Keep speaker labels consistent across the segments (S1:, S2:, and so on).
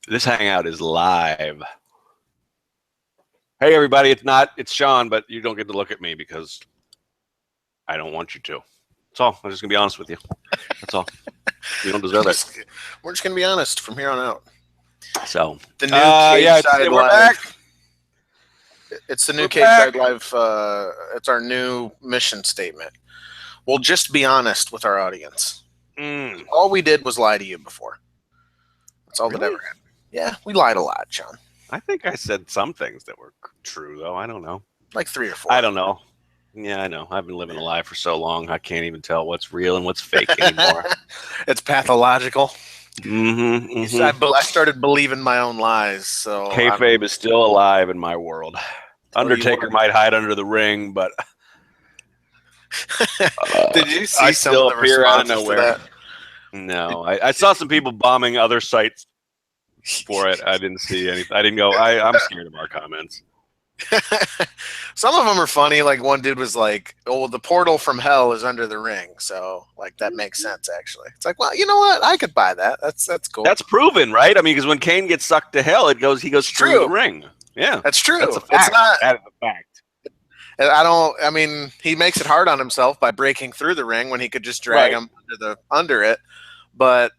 S1: This hangout is live. Hey, everybody, it's Sean, but you don't get to look at me because I don't want you to. That's all. I'm just going to be honest with you. That's all. You don't deserve it.
S2: We're just going to be honest from here on out.
S1: So,
S2: the new Cage Side
S1: we're
S2: Live.
S1: back.
S2: It's the new Cage Side Live. It's our new mission statement. We'll just be honest with our audience. All we did was lie to you before. That's all that ever happened. Yeah, we lied a lot, Sean.
S1: I think I said some things that were true, though. I don't know.
S2: Like 3 or 4.
S1: I don't know. Yeah, I know. I've been living a lie for so long, I can't even tell what's real and what's fake anymore.
S2: It's pathological.
S1: Mm-hmm.
S2: I started believing my own lies. So
S1: kayfabe is still alive in my world. Undertaker might hide under the ring, but
S2: did you see
S1: I
S2: some
S1: still
S2: of the
S1: appear out of
S2: responses to
S1: nowhere?
S2: that?
S1: No, I saw some people bombing other sites for it. I didn't see anything. I didn't go. I'm scared of our comments.
S2: Some of them are funny. Like one dude was like, "Oh, the portal from hell is under the ring," so like that makes sense. Actually, it's like, well, you know what? I could buy that. That's cool.
S1: That's proven, right? I mean, because when Kane gets sucked to hell, he goes through the ring. Yeah,
S2: that's true.
S1: That's a fact.
S2: It's not.
S1: That is a fact.
S2: I mean, he makes it hard on himself by breaking through the ring when he could just drag him under it, but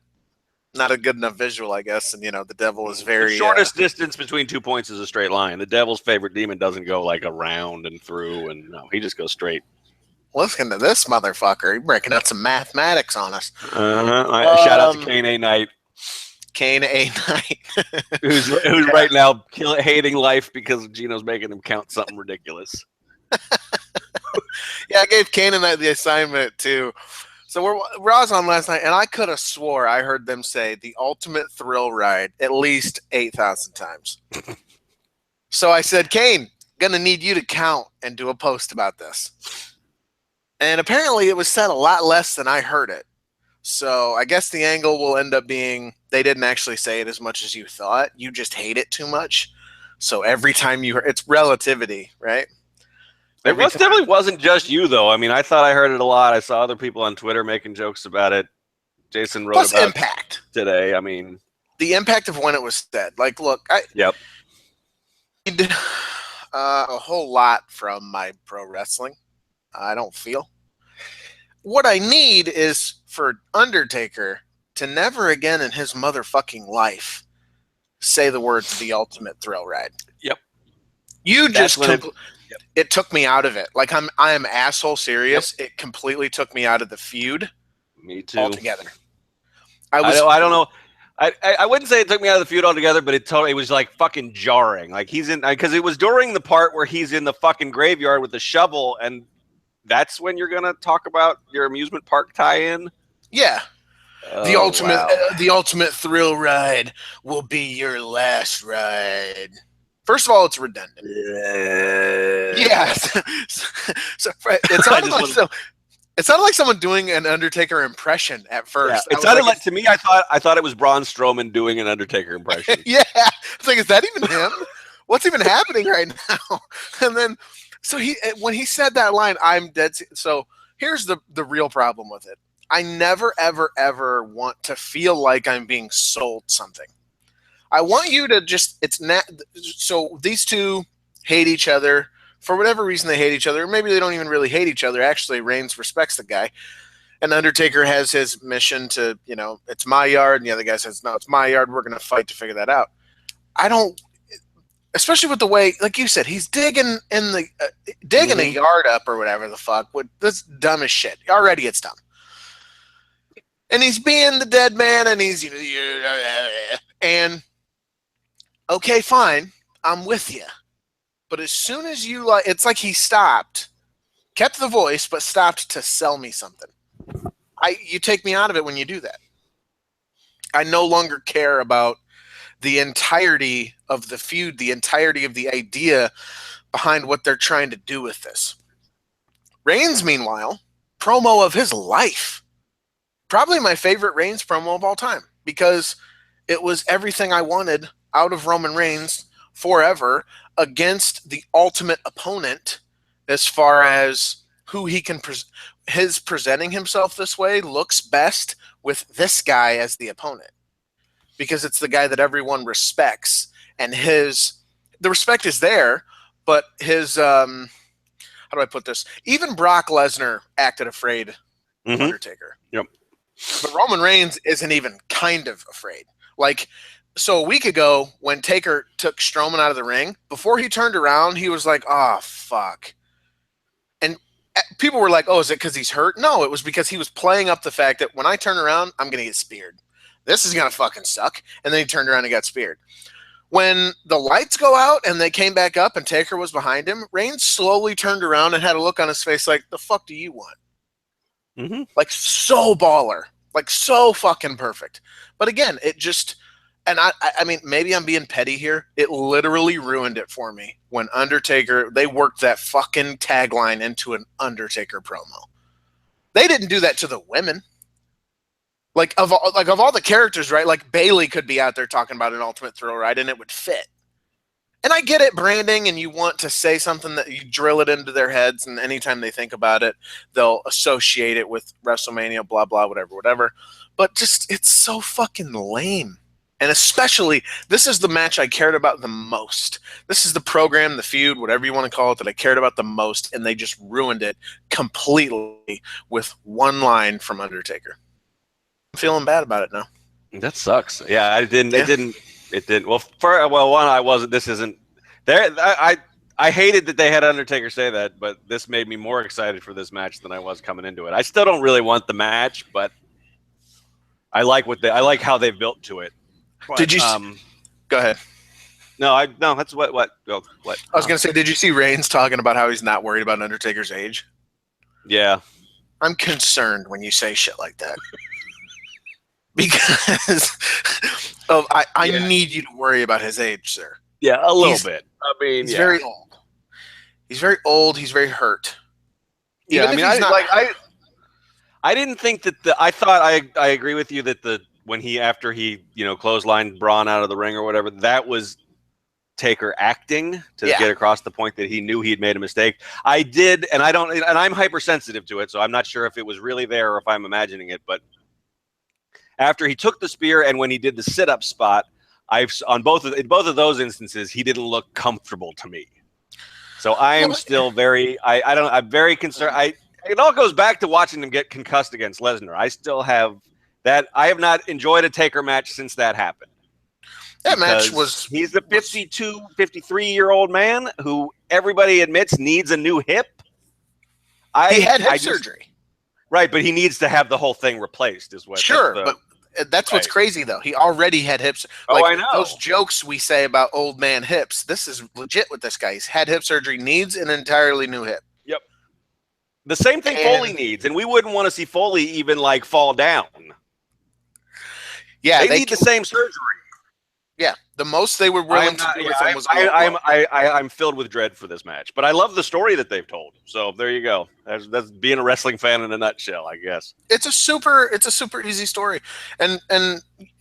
S2: not a good enough visual, I guess. And the devil is very
S1: the shortest distance between 2 points is a straight line. The devil's favorite demon doesn't go like around and through, and no, he just goes straight.
S2: Listen to this motherfucker. He's breaking out some mathematics on us.
S1: Shout out to Kane A. Knight.
S2: Kane A. Knight.
S1: who's right now hating life because Geno's making him count something ridiculous.
S2: Yeah, I gave Kane and Knight the assignment too. So Raw was on last night, and I could have swore I heard them say the ultimate thrill ride at least 8,000 times. So I said, Kane, gonna need you to count and do a post about this. And apparently it was said a lot less than I heard it. So I guess the angle will end up being they didn't actually say it as much as you thought. You just hate it too much. So every time you heard, it's relativity, right?
S1: It definitely wasn't just you, though. I mean, I thought I heard it a lot. I saw other people on Twitter making jokes about it. Jason wrote about
S2: impact
S1: today. I mean,
S2: the impact of when it was said. Like, look, I need a whole lot from my pro wrestling. I don't feel. What I need is for Undertaker to never again in his motherfucking life say the words "the ultimate thrill ride."
S1: Yep.
S2: You just it took me out of it. Like I am asshole serious. Yep. It completely took me out of the feud.
S1: Me too.
S2: Altogether.
S1: I don't know. I wouldn't say it took me out of the feud altogether, but it was like fucking jarring. Like he's in because it was during the part where he's in the fucking graveyard with the shovel, and that's when you're gonna talk about your amusement park tie-in.
S2: Yeah. The ultimate thrill ride will be your last ride. First of all, it's redundant. Yeah. So it sounded like someone doing an Undertaker impression at first.
S1: Yeah, it sounded like to me. I thought it was Braun Strowman doing an Undertaker impression.
S2: Yeah, it's like, is that even him? What's even happening right now? And then, when he said that line, I'm dead. So here's the real problem with it. I never, ever, ever want to feel like I'm being sold something. I want you to so these two hate each other for whatever reason. They hate each other. Or maybe they don't even really hate each other. Actually, Reigns respects the guy. And Undertaker has his mission to, it's my yard. And the other guy says, no, it's my yard. We're going to fight to figure that out. I don't, especially with the way, like you said, he's digging a yard up or whatever the fuck. That's dumb as shit. Already it's dumb. And he's being the dead man and and okay, fine, I'm with you. But as soon as it's like he stopped, kept the voice, but stopped to sell me something. You take me out of it when you do that. I no longer care about the entirety of the feud, the entirety of the idea behind what they're trying to do with this. Reigns, meanwhile, promo of his life. Probably my favorite Reigns promo of all time because it was everything I wanted out of Roman Reigns forever against the ultimate opponent as far as who he can presenting himself this way looks best with this guy as the opponent. because it's the guy that everyone respects, and the respect is there, but his how do I put this? Even Brock Lesnar acted afraid of Undertaker.
S1: Yep.
S2: But Roman Reigns isn't even kind of afraid. Like, so a week ago when Taker took Strowman out of the ring, before he turned around, he was like, "Oh fuck." And people were like, "Oh, is it because he's hurt?" No, it was because he was playing up the fact that when I turn around, I'm going to get speared. This is going to fucking suck. And then he turned around and got speared. When the lights go out and they came back up and Taker was behind him, Reigns slowly turned around and had a look on his face like, the fuck do you want?
S1: Mm-hmm.
S2: Like, so baller. Like, so fucking perfect. But again, it just... And I mean, maybe I'm being petty here. It literally ruined it for me when Undertaker, they worked that fucking tagline into an Undertaker promo. They didn't do that to the women. Like of all the characters, right? Like Bayley could be out there talking about an ultimate thrill ride and it would fit. And I get it, branding, and you want to say something that you drill it into their heads, and anytime they think about it, they'll associate it with WrestleMania, blah, blah, whatever. But just, it's so fucking lame. And especially, this is the match I cared about the most. This is the program, the feud, whatever you want to call it, that I cared about the most, and they just ruined it completely with one line from Undertaker. I'm feeling bad about it now.
S1: That sucks. Yeah, It didn't. Well, one, I wasn't. This isn't there. I hated that they had Undertaker say that, but this made me more excited for this match than I was coming into it. I still don't really want the match, but I like how they built to it. But,
S2: did you? Go ahead.
S1: No, that's what. What?
S2: I was gonna say, did you see Reigns talking about how he's not worried about Undertaker's age?
S1: Yeah,
S2: I'm concerned when you say shit like that because I need you to worry about his age, sir.
S1: Yeah, a little bit. I mean,
S2: he's very old. He's very old. He's very hurt.
S1: Even I mean, I didn't think that I thought I agree with you that after he clotheslined Braun out of the ring or whatever, that was Taker acting to get across the point that he knew he had made a mistake. I did, and I'm hypersensitive to it, so I'm not sure if it was really there or if I'm imagining it. But after he took the spear and when he did the sit-up spot, in both of those instances, he didn't look comfortable to me. So I am still I'm very concerned. It all goes back to watching him get concussed against Lesnar. I still have that. I have not enjoyed a Taker match since that happened.
S2: That match
S1: he's a 52, 53-year-old man who everybody admits needs a new hip.
S2: He had hip surgery.
S1: Right, but he needs to have the whole thing replaced is what.
S2: Sure, but that's what's crazy, though. He already had hips.
S1: I know.
S2: Those jokes we say about old man hips, this is legit with this guy. He's had hip surgery, needs an entirely new hip.
S1: Yep. The same thing Foley needs, and we wouldn't want to see Foley even fall down.
S2: Yeah,
S1: they need the same surgery.
S2: Yeah, the most they were willing to do with him was.
S1: I'm filled with dread for this match, but I love the story that they've told. So there you go. That's being a wrestling fan in a nutshell, I guess.
S2: It's a super easy story, and I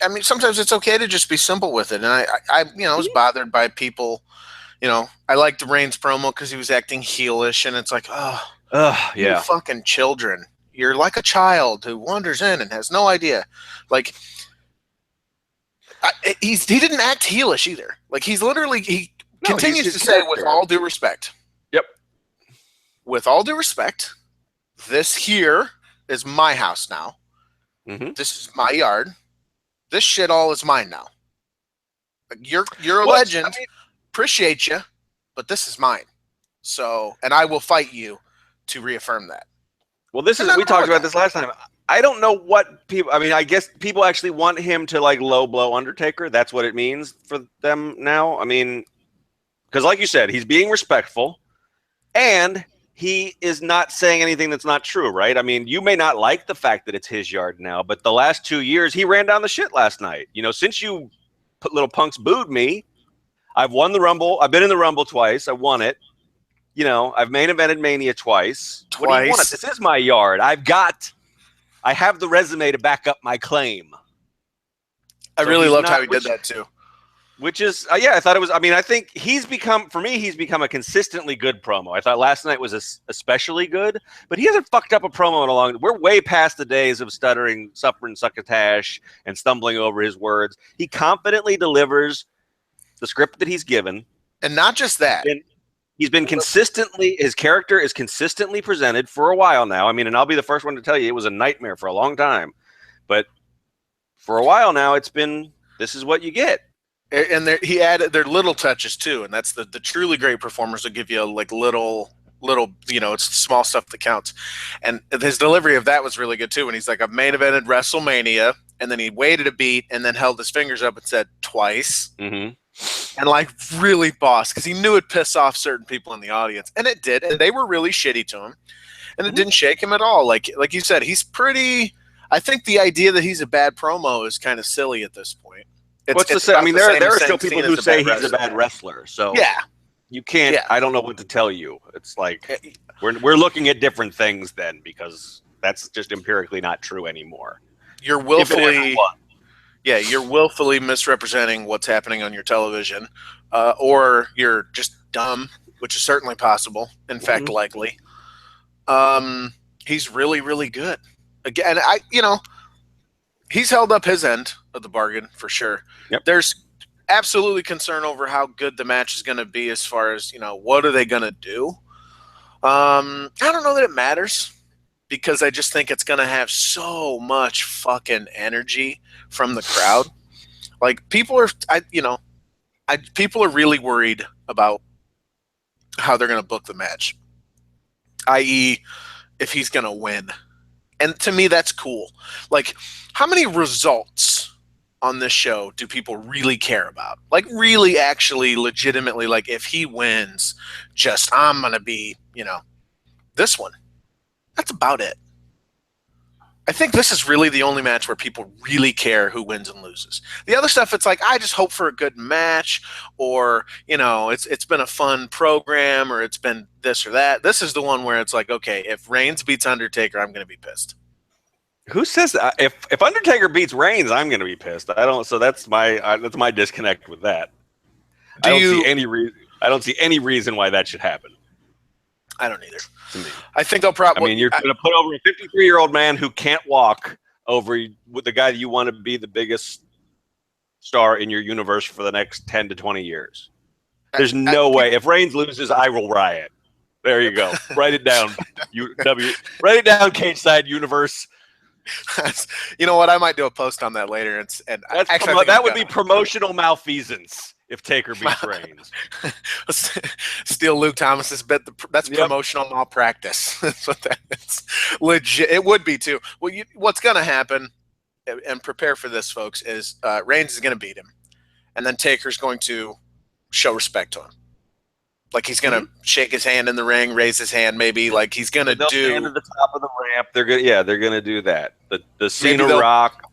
S2: mean sometimes it's okay to just be simple with it. And I was bothered by people. I liked the Reigns promo because he was acting heelish, and it's like, you fucking children. You're like a child who wanders in and has no idea, like. He didn't act heelish either. Like he continues to say, with all due respect.
S1: Yep.
S2: With all due respect, this here is my house now.
S1: Mm-hmm.
S2: This is my yard. This shit all is mine now. You're a legend. I mean, appreciate you, but this is mine. So, and I will fight you to reaffirm that.
S1: Well, we talked about this last time. I don't know what people. I mean, I guess people actually want him to low blow Undertaker. That's what it means for them now. I mean, because like you said, he's being respectful, and he is not saying anything that's not true, right? I mean, you may not like the fact that it's his yard now, but the last 2 years he ran down the shit last night. Since you little punks booed me, I've won the Rumble. I've been in the Rumble twice. I won it. I've main evented Mania twice. What do you want? This is my yard. I have the resume to back up my claim.
S2: I really loved how he did that too.
S1: Which is, I thought it was. I mean, I think he's become a consistently good promo. I thought last night was especially good, but he hasn't fucked up a promo in a long. We're way past the days of suffering succotash, and stumbling over his words. He confidently delivers the script that he's given,
S2: and not just that.
S1: He's been consistently. His character is consistently presented for a while now. I mean, and I'll be the first one to tell you it was a nightmare for a long time, but for a while now, it's been. This is what you get.
S2: And he added their little touches too, and that's the truly great performers will give you like little, it's small stuff that counts. And his delivery of that was really good too. When he's like, "I've main evented WrestleMania," and then he waited a beat and then held his fingers up and said twice, and like really boss, because he knew it'd piss off certain people in the audience, and it did, and they were really shitty to him, and it didn't shake him at all. Like you said, he's pretty. I think the idea that he's a bad promo is kind of silly at this point.
S1: What's to say? I mean, there are still people who say he's a bad wrestler. So
S2: yeah,
S1: you can't. Yeah. I don't know what to tell you. It's like we're looking at different things then, because that's just empirically not true anymore.
S2: You're willfully misrepresenting what's happening on your television, or you're just dumb, which is certainly possible. In fact, likely. He's really, really good. Again, he's held up his end of the bargain for sure.
S1: Yep.
S2: There's absolutely concern over how good the match is going to be as far as, what are they going to do? I don't know that it matters, because I just think it's going to have so much fucking energy from the crowd. Like people are really worried about how they're going to book the match, i.e. if he's going to win. And to me, that's cool. Like, how many results on this show do people really care about? Like, really, actually, legitimately, like, if he wins, I'm going to be, this one. That's about it. I think this is really the only match where people really care who wins and loses. The other stuff, it's like, I just hope for a good match, or, it's been a fun program, or it's been this or that. This is the one where it's like, okay, if Reigns beats Undertaker, I'm going to be pissed.
S1: Who says that? If Undertaker beats Reigns, I'm going to be pissed. I don't. So that's my disconnect with that. I don't see any reason why that should happen.
S2: I don't either. To me, I think they'll probably.
S1: I mean, you're going to put over a 53-year-old man who can't walk over with the guy that you want to be the biggest star in your universe for the next 10 to 20 years. There's no way. If Reigns loses, I will riot. There you go. Write it down. Write it down. Cage Side Universe.
S2: You know what? I might do a post on that later.
S1: That would be promotional malfeasance if Taker beats Reigns.
S2: Steal Luke Thomas's bit. That's promotional malpractice. That's what that is. Legit. It would be too. Well, what's going to happen, and prepare for this, folks, is Reigns is going to beat him, and then Taker's going to show respect to him. Like, he's going to shake his hand in the ring, raise his hand, maybe. Like, he's going to do.
S1: Stand at the top of the ramp. They're going to do that. The Cena Rock.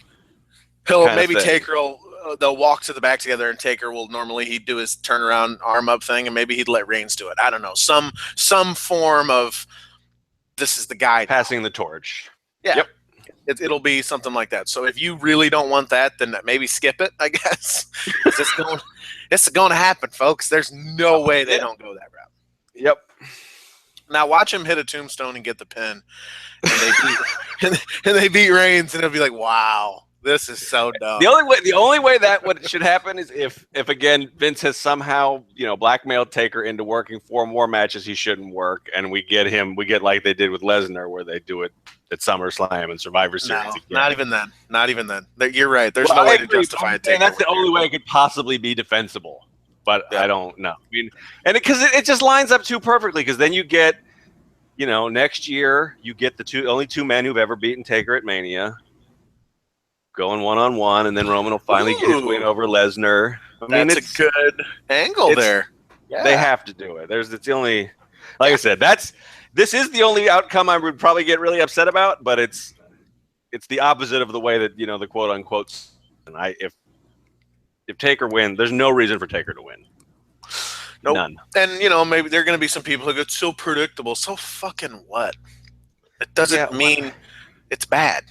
S2: Taker will. They'll walk to the back together, and Taker will he'd do his turnaround arm up thing, and maybe he'd let Reigns do it. I don't know, some form of this is the guy
S1: passing the torch.
S2: Yeah, yep. It'll be something like that. So if you really don't want that, then maybe skip it. I guess it's going to happen, folks. There's no way they don't go that route.
S1: Yep.
S2: Now watch him hit a tombstone and get the pin, and they beat Reigns, and it'll be like, wow. This is so dumb.
S1: The only way that should happen is if again Vince has somehow blackmailed Taker into working 4 more matches he shouldn't work, and we get like they did with Lesnar, where they do it at SummerSlam and Survivor Series.
S2: No, not even then. You're right. There's no way to justify it.
S1: And that's the only way it could possibly be defensible. But I don't know. I mean, and because it just lines up too perfectly. Because then you get, next year you get the only 2 men who've ever beaten Taker at Mania going 1-on-1, and then Roman will finally get his win over Lesnar.
S2: That's a good angle there.
S1: Yeah. They have to do it. It's the only, like I said, this is the only outcome I would probably get really upset about, but it's the opposite of the way that the quote unquote. And if Taker wins, there's no reason for Taker to win.
S2: Nope.
S1: None.
S2: And maybe there are going to be some people who go, it's so predictable. So fucking what? It doesn't mean it's bad.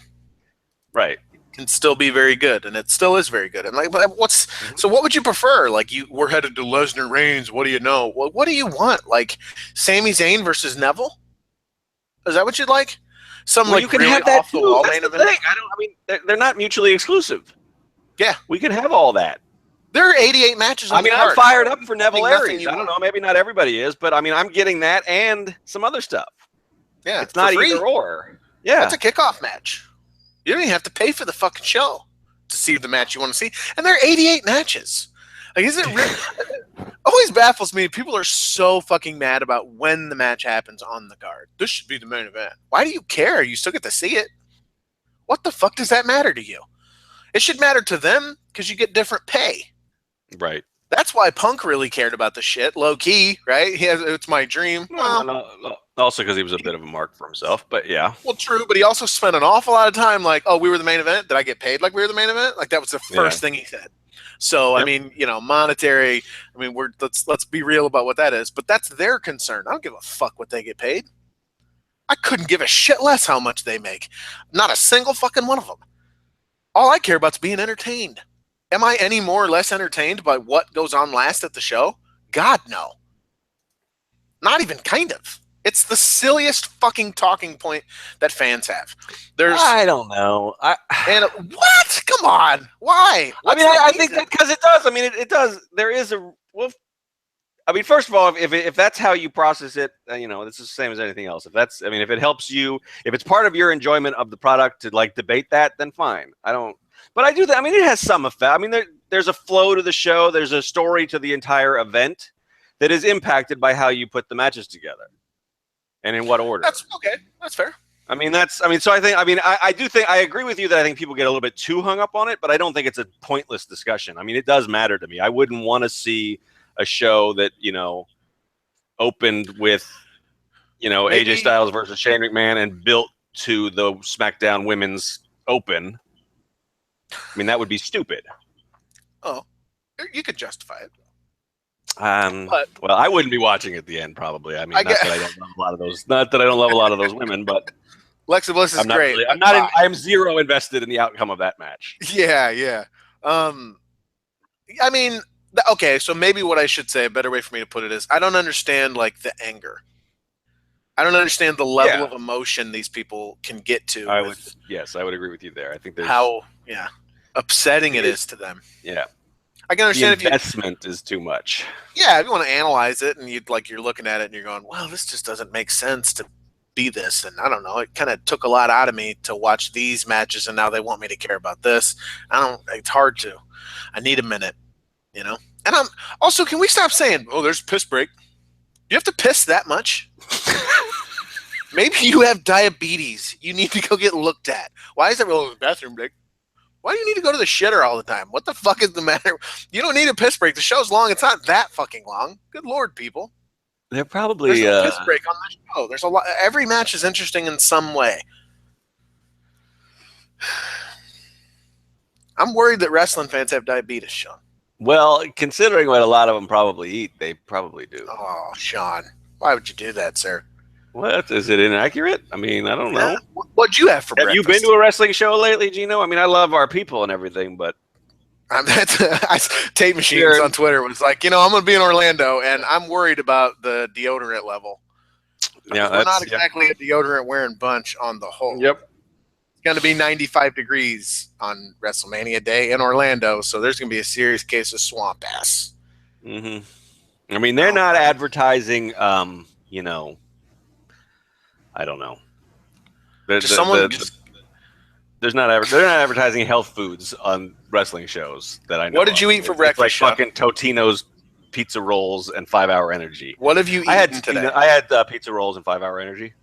S1: Right.
S2: can still be very good, and it still is very good. And like, but so what would you prefer? Like, we're headed to Lesnar Reigns. What do you know? What do you want? Like, Sami Zayn versus Neville? Is that what you'd like? Some
S1: you can
S2: really
S1: have that
S2: off the
S1: too.
S2: wall
S1: That's
S2: main
S1: the
S2: event.
S1: thing. They're not mutually exclusive.
S2: Yeah,
S1: we can have all that.
S2: There are 88 matches. On the card.
S1: I'm fired up for Neville Aries. I don't
S2: want.
S1: know, maybe not everybody is, but I mean, I'm getting that and some other stuff.
S2: Yeah,
S1: it's not either or. Yeah,
S2: that's a kickoff match. You don't even have to pay for the fucking show to see the match you want to see, and there are 88 matches. Like, is it really? Always baffles me. People are so fucking mad about when the match happens on the card. This should be the main event. Why do you care? You still get to see it. What the fuck does that matter to you? It should matter to them because you get different pay.
S1: Right.
S2: That's why Punk really cared about the shit. Low key, right? It's my dream.
S1: No. Also because he was a bit of a mark for himself, but yeah.
S2: Well, true, but he also spent an awful lot of time like, oh, we were the main event. Did I get paid like we were the main event? Like, that was the first thing he said. So, yep. I mean, monetary, I mean, let's be real about what that is, but that's their concern. I don't give a fuck what they get paid. I couldn't give a shit less how much they make. Not a single fucking one of them. All I care about is being entertained. Am I any more or less entertained by what goes on last at the show? God, no. Not even kind of. It's the silliest fucking talking point that fans have.
S1: I don't know.
S2: What? Come on. Why?
S1: I think that because it does. I mean, it does. There is a. Well, I mean, first of all, if that's how you process it, this is the same as anything else. If it helps you, if it's part of your enjoyment of the product to like debate that, then fine. But I do that. I mean, it has some effect. I mean, there's a flow to the show. There's a story to the entire event that is impacted by how you put the matches together and in what order.
S2: That's okay. That's fair.
S1: So I agree with you that I think people get a little bit too hung up on it, but I don't think it's a pointless discussion. I mean, it does matter to me. I wouldn't want to see a show that, opened with, AJ Styles versus Shane McMahon and built to the SmackDown Women's Open. I mean, that would be stupid.
S2: Oh, you could justify it.
S1: Well, I wouldn't be watching at the end, probably. I mean, not that I don't love a lot of those. Not that I don't love a lot of those women, but
S2: Alexa Bliss is great.
S1: Really, I am zero invested in the outcome of that match.
S2: Yeah. I mean, okay. So maybe what I should say, a better way for me to put it is, I don't understand like the anger. I don't understand the level of emotion these people can get to.
S1: I would agree with you there. I think there's
S2: how upsetting it is to them.
S1: Yeah.
S2: I can understand
S1: the investment is too much.
S2: Yeah, if you want to analyze it and you're looking at it and you're going, well, this just doesn't make sense to be this. And I don't know, it kind of took a lot out of me to watch these matches and now they want me to care about this. It's hard to. I need a minute, And I'm also, can we stop saying, oh, there's a piss break? Do you have to piss that much? Maybe you have diabetes. You need to go get looked at. Why is that a bathroom break? Why do you need to go to the shitter all the time? What the fuck is the matter? You don't need a piss break. The show's long. It's not that fucking long. Good Lord, people.
S1: They're probably
S2: there's no piss break on the show. There's a lot. Every match is interesting in some way. I'm worried that wrestling fans have diabetes, Sean.
S1: Well, considering what a lot of them probably eat, they probably do.
S2: Oh, Sean. Why would you do that, sir?
S1: What? Is it inaccurate? I mean, I don't know.
S2: What'd you have for breakfast?
S1: Have you been to a wrestling show lately, Geno? I mean, I love our people and everything, but...
S2: Tape Machines on Twitter was like, I'm going to be in Orlando, and I'm worried about the deodorant level.
S1: Yeah,
S2: we're not exactly a deodorant-wearing bunch on the whole.
S1: Yep.
S2: It's going to be 95 degrees on WrestleMania Day in Orlando, so there's going to be a serious case of swamp ass.
S1: Mm-hmm. I mean, they're not advertising, I don't know. They're not advertising health foods on wrestling shows that I know.
S2: What did you eat for breakfast?
S1: It's like fucking Totino's pizza rolls and 5 Hour Energy.
S2: What have you eaten today?
S1: I had pizza rolls and 5 Hour Energy.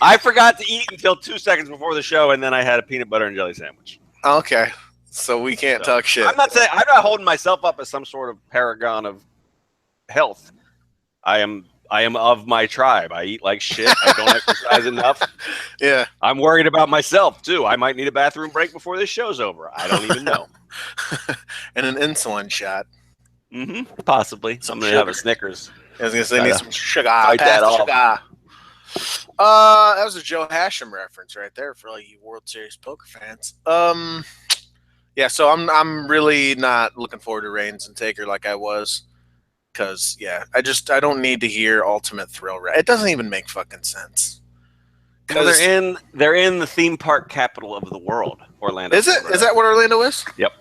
S1: I forgot to eat until 2 seconds before the show, and then I had a peanut butter and jelly sandwich.
S2: Okay, so we can't talk shit.
S1: I'm not holding myself up as some sort of paragon of health. I am of my tribe. I eat like shit. I don't exercise enough.
S2: Yeah.
S1: I'm worried about myself, too. I might need a bathroom break before this show's over. I don't even know.
S2: And an insulin shot.
S1: Mm-hmm. Possibly. I'm going to have a Snickers.
S2: I was going to say, need some sugar.
S1: Fight that off.
S2: Sugar. That was a Joe Hashem reference right there for all you World Series poker fans. Yeah, so I'm really not looking forward to Reigns and Taker like I was, because I don't need to hear Ultimate Thrill. It doesn't even make fucking sense.
S1: Well, they're in the theme park capital of the world, Orlando.
S2: Is it? Is that what Orlando is?
S1: Yep.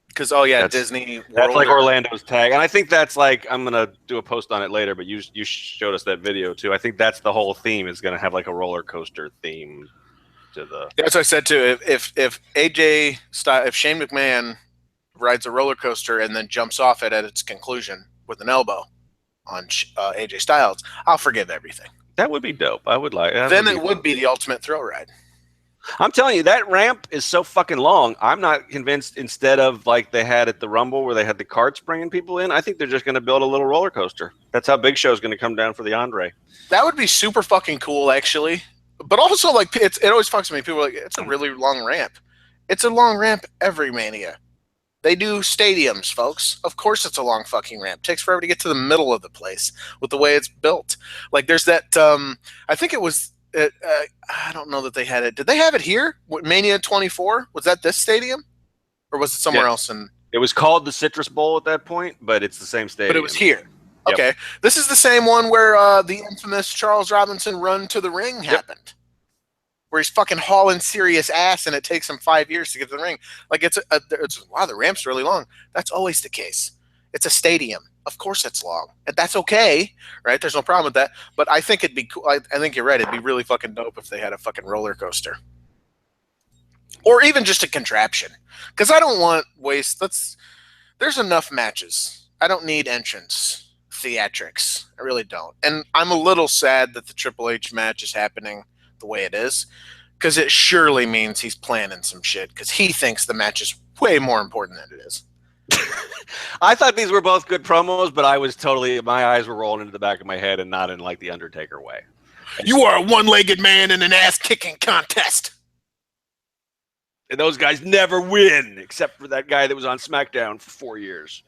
S2: Because Disney World.
S1: That's like Orlando's tag, and I think that's like, I'm gonna do a post on it later. But you showed us that video too. I think that's the whole theme, is gonna have like a roller coaster theme to the.
S2: That's what I said too. If AJ if Shane McMahon rides a roller coaster and then jumps off it at its conclusion with an elbow on AJ Styles, I'll forgive everything.
S1: That would be dope. I would like.
S2: Then it would be the Ultimate Thrill Ride.
S1: I'm telling you, that ramp is so fucking long. I'm not convinced, instead of like they had at the Rumble where they had the carts bringing people in, I think they're just going to build a little roller coaster. That's how Big Show's going to come down for the Andre.
S2: That would be super fucking cool, actually. But also, like, it always fucks with me. People are like, it's a really long ramp. It's a long ramp every Mania. They do stadiums, folks. Of course it's a long fucking ramp. It takes forever to get to the middle of the place with the way it's built. Like, there's that, I think it was, I don't know that they had it. Did they have it here? Mania 24? Was that this stadium? Or was it somewhere else?
S1: It was called the Citrus Bowl at that point, but it's the same stadium.
S2: But it was here. Yep. Okay. This is the same one where the infamous Charles Robinson run to the ring happened. Where he's fucking hauling serious ass, and it takes him 5 years to get to the ring. Like, it's wow, the ramp's really long. That's always the case. It's a stadium. Of course it's long. And that's okay, right? There's no problem with that. But I think it'd be cool. I think you're right. It'd be really fucking dope if they had a fucking roller coaster. Or even just a contraption. Because I don't want waste. There's enough matches. I don't need entrance theatrics. I really don't. And I'm a little sad that the Triple H match is happening the way it is, because it surely means he's planning some shit, because he thinks the match is way more important than it is.
S1: I thought these were both good promos, but I was my eyes were rolling into the back of my head, and not in like the Undertaker way.
S2: You are a one-legged man in an ass-kicking contest.
S1: And those guys never win, except for that guy that was on SmackDown for 4 years.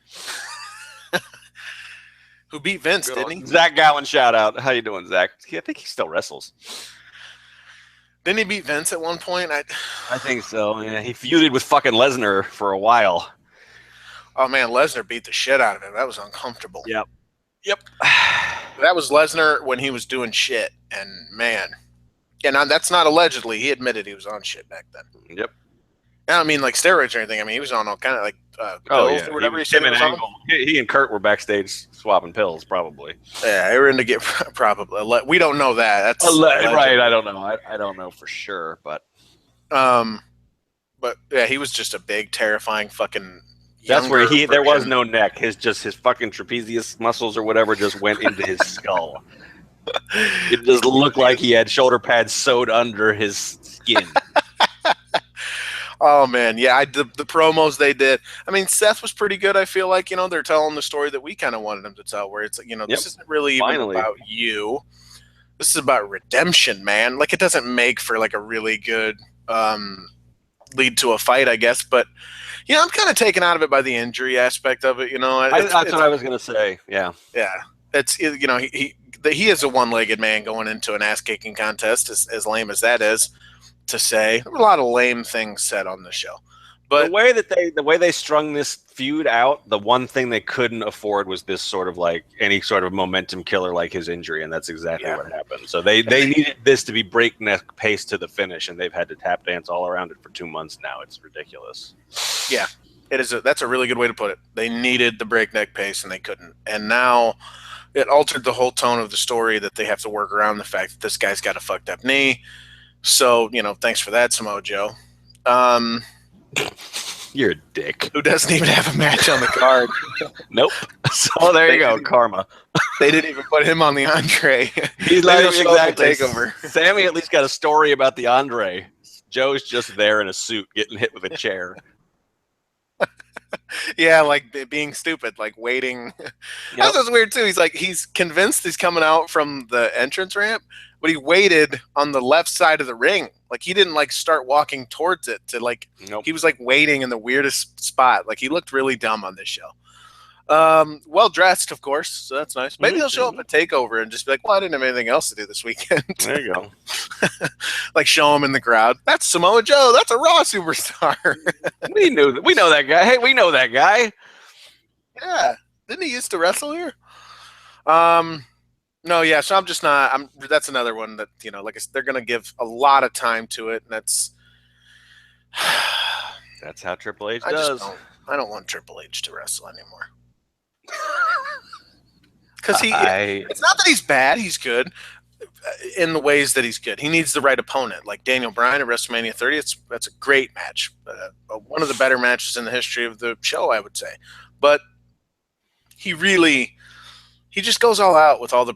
S2: Who beat Vince, didn't he?
S1: Zach Gowen, shout out. How you doing, Zach? I think he still wrestles.
S2: Didn't he beat Vince at one point?
S1: I think so. Yeah, he feuded with fucking Lesnar for a while.
S2: Oh man, Lesnar beat the shit out of him. That was uncomfortable.
S1: Yep.
S2: That was Lesnar when he was doing shit, and man, and that's not allegedly. He admitted he was on shit back then.
S1: Yep.
S2: I don't mean like steroids or anything. I mean he was on all kind of like pills or whatever.
S1: He and Kurt were backstage swapping pills, probably.
S2: Yeah, they were in to get probably. We don't know that. That's
S1: right. I don't know. I don't know for sure, but
S2: yeah, he was just a big, terrifying fucking.
S1: That's where there was no neck. His fucking trapezius muscles or whatever just went into his skull. It just looked like he had shoulder pads sewed under his skin.
S2: Oh man, yeah, the promos they did. I mean, Seth was pretty good. I feel like they're telling the story that we kind of wanted them to tell, where it's this isn't really even about you. This is about redemption, man. Like, it doesn't make for like a really good lead to a fight, I guess. But I'm kind of taken out of it by the injury aspect of it.
S1: That's what I was gonna say. Yeah.
S2: It's he is a one-legged man going into an ass-kicking contest, as lame as that is to say. There were a lot of lame things said on the show, but
S1: the way they strung this feud out, the one thing they couldn't afford was this sort of like any sort of momentum killer like his injury, and that's exactly what happened. So they needed this to be breakneck pace to the finish, and they've had to tap dance all around it for 2 months now. It's ridiculous.
S2: Yeah, it is. That's a really good way to put it. They needed the breakneck pace, and they couldn't. And now it altered the whole tone of the story that they have to work around the fact that this guy's got a fucked up knee. So, thanks for that, Samoa Joe.
S1: You're a dick.
S2: Who doesn't even have a match on the card.
S1: Nope. So there you go, karma.
S2: They didn't even put him on the Andre.
S1: He's like, exactly. Takeover. Sammy at least got a story about the Andre. Joe's just there in a suit getting hit with a chair.
S2: Yeah, like being stupid, like waiting. Yep. That was weird too. He's convinced he's coming out from the entrance ramp, but he waited on the left side of the ring. Like, he didn't like start walking towards it to like. Nope. He was like waiting in the weirdest spot. Like, he looked really dumb on this show. Well dressed, of course, so that's nice. Maybe he'll show up at TakeOver and just be like, "Well, I didn't have anything else to do this weekend."
S1: There you go.
S2: Like show him in the crowd. That's Samoa Joe. That's a Raw superstar.
S1: We know that guy. Hey, we know that guy.
S2: Yeah, didn't he used to wrestle here? No, yeah. So I'm just not. That's another one that like they're gonna give a lot of time to it, and that's
S1: how Triple H does.
S2: I don't want Triple H to wrestle anymore. Because it's not that he's bad, he's good in the ways that he's good. He needs the right opponent, like Daniel Bryan at WrestleMania 30. That's a great match, one of the better matches in the history of the show, I would say. But he just goes all out with all the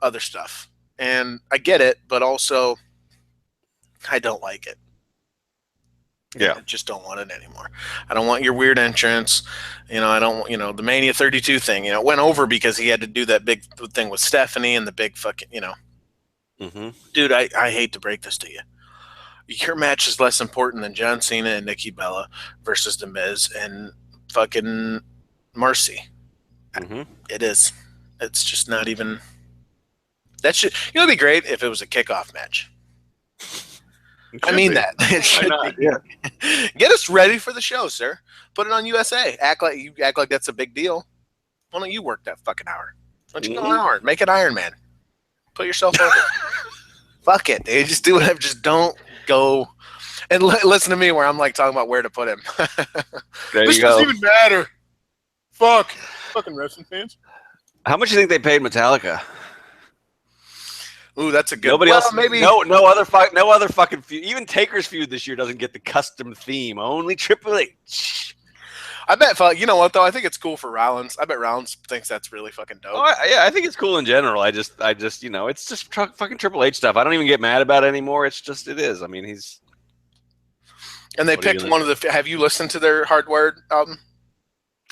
S2: other stuff, and I get it, but also I don't like it.
S1: Yeah,
S2: I just don't want it anymore. I don't want your weird entrance. I don't want, the Mania 32 thing, it went over because he had to do that big thing with Stephanie and the big fucking,
S1: Mm-hmm.
S2: Dude, I hate to break this to you. Your match is less important than John Cena and Nikki Bella versus The Miz and fucking Marcy.
S1: Mm-hmm.
S2: It is. It's just not even. That should. It'd be great if it was a kickoff match. I mean that. It should be. Yeah. Get us ready for the show, sir. Put it on USA. Act like that's a big deal. Why don't you work that fucking hour? Why don't you go an hour? Make it Iron Man. Put yourself over. Fuck it. They just do whatever. Just don't go and listen to me where I'm like talking about where to put him. This doesn't even matter. Fucking wrestling fans.
S1: How much do you think they paid Metallica?
S2: Ooh, that's a good.
S1: Nobody else. Maybe no other fucking feud. Even Taker's feud this year doesn't get the custom theme. Only Triple H.
S2: I bet. You know what though? I think it's cool for Rollins. I bet Rollins thinks that's really fucking dope.
S1: Oh, yeah, I think it's cool in general. I just, it's just fucking Triple H stuff. I don't even get mad about it anymore. It's just, it is. I mean, he's.
S2: And they picked one of the. Have you listened to their Hardwired album?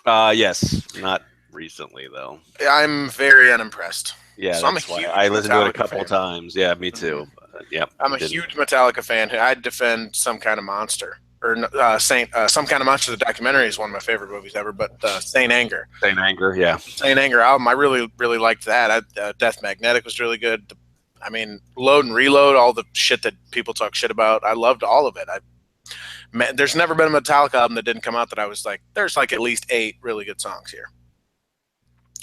S1: Yes, not recently though.
S2: I'm very unimpressed.
S1: Yeah, so I listened to it a couple of times. Yeah, me too.
S2: Yep. I'm a huge Metallica fan. I'd defend Some Kind of Monster or Saint. Some Kind of Monster. The documentary is one of my favorite movies ever. But Saint Anger.
S1: Saint Anger, yeah.
S2: Saint Anger album. I really, really liked that. Death Magnetic was really good. I mean, Load and Reload, all the shit that people talk shit about. I loved all of it. There's never been a Metallica album that didn't come out that I was like, there's like at least 8 really good songs here.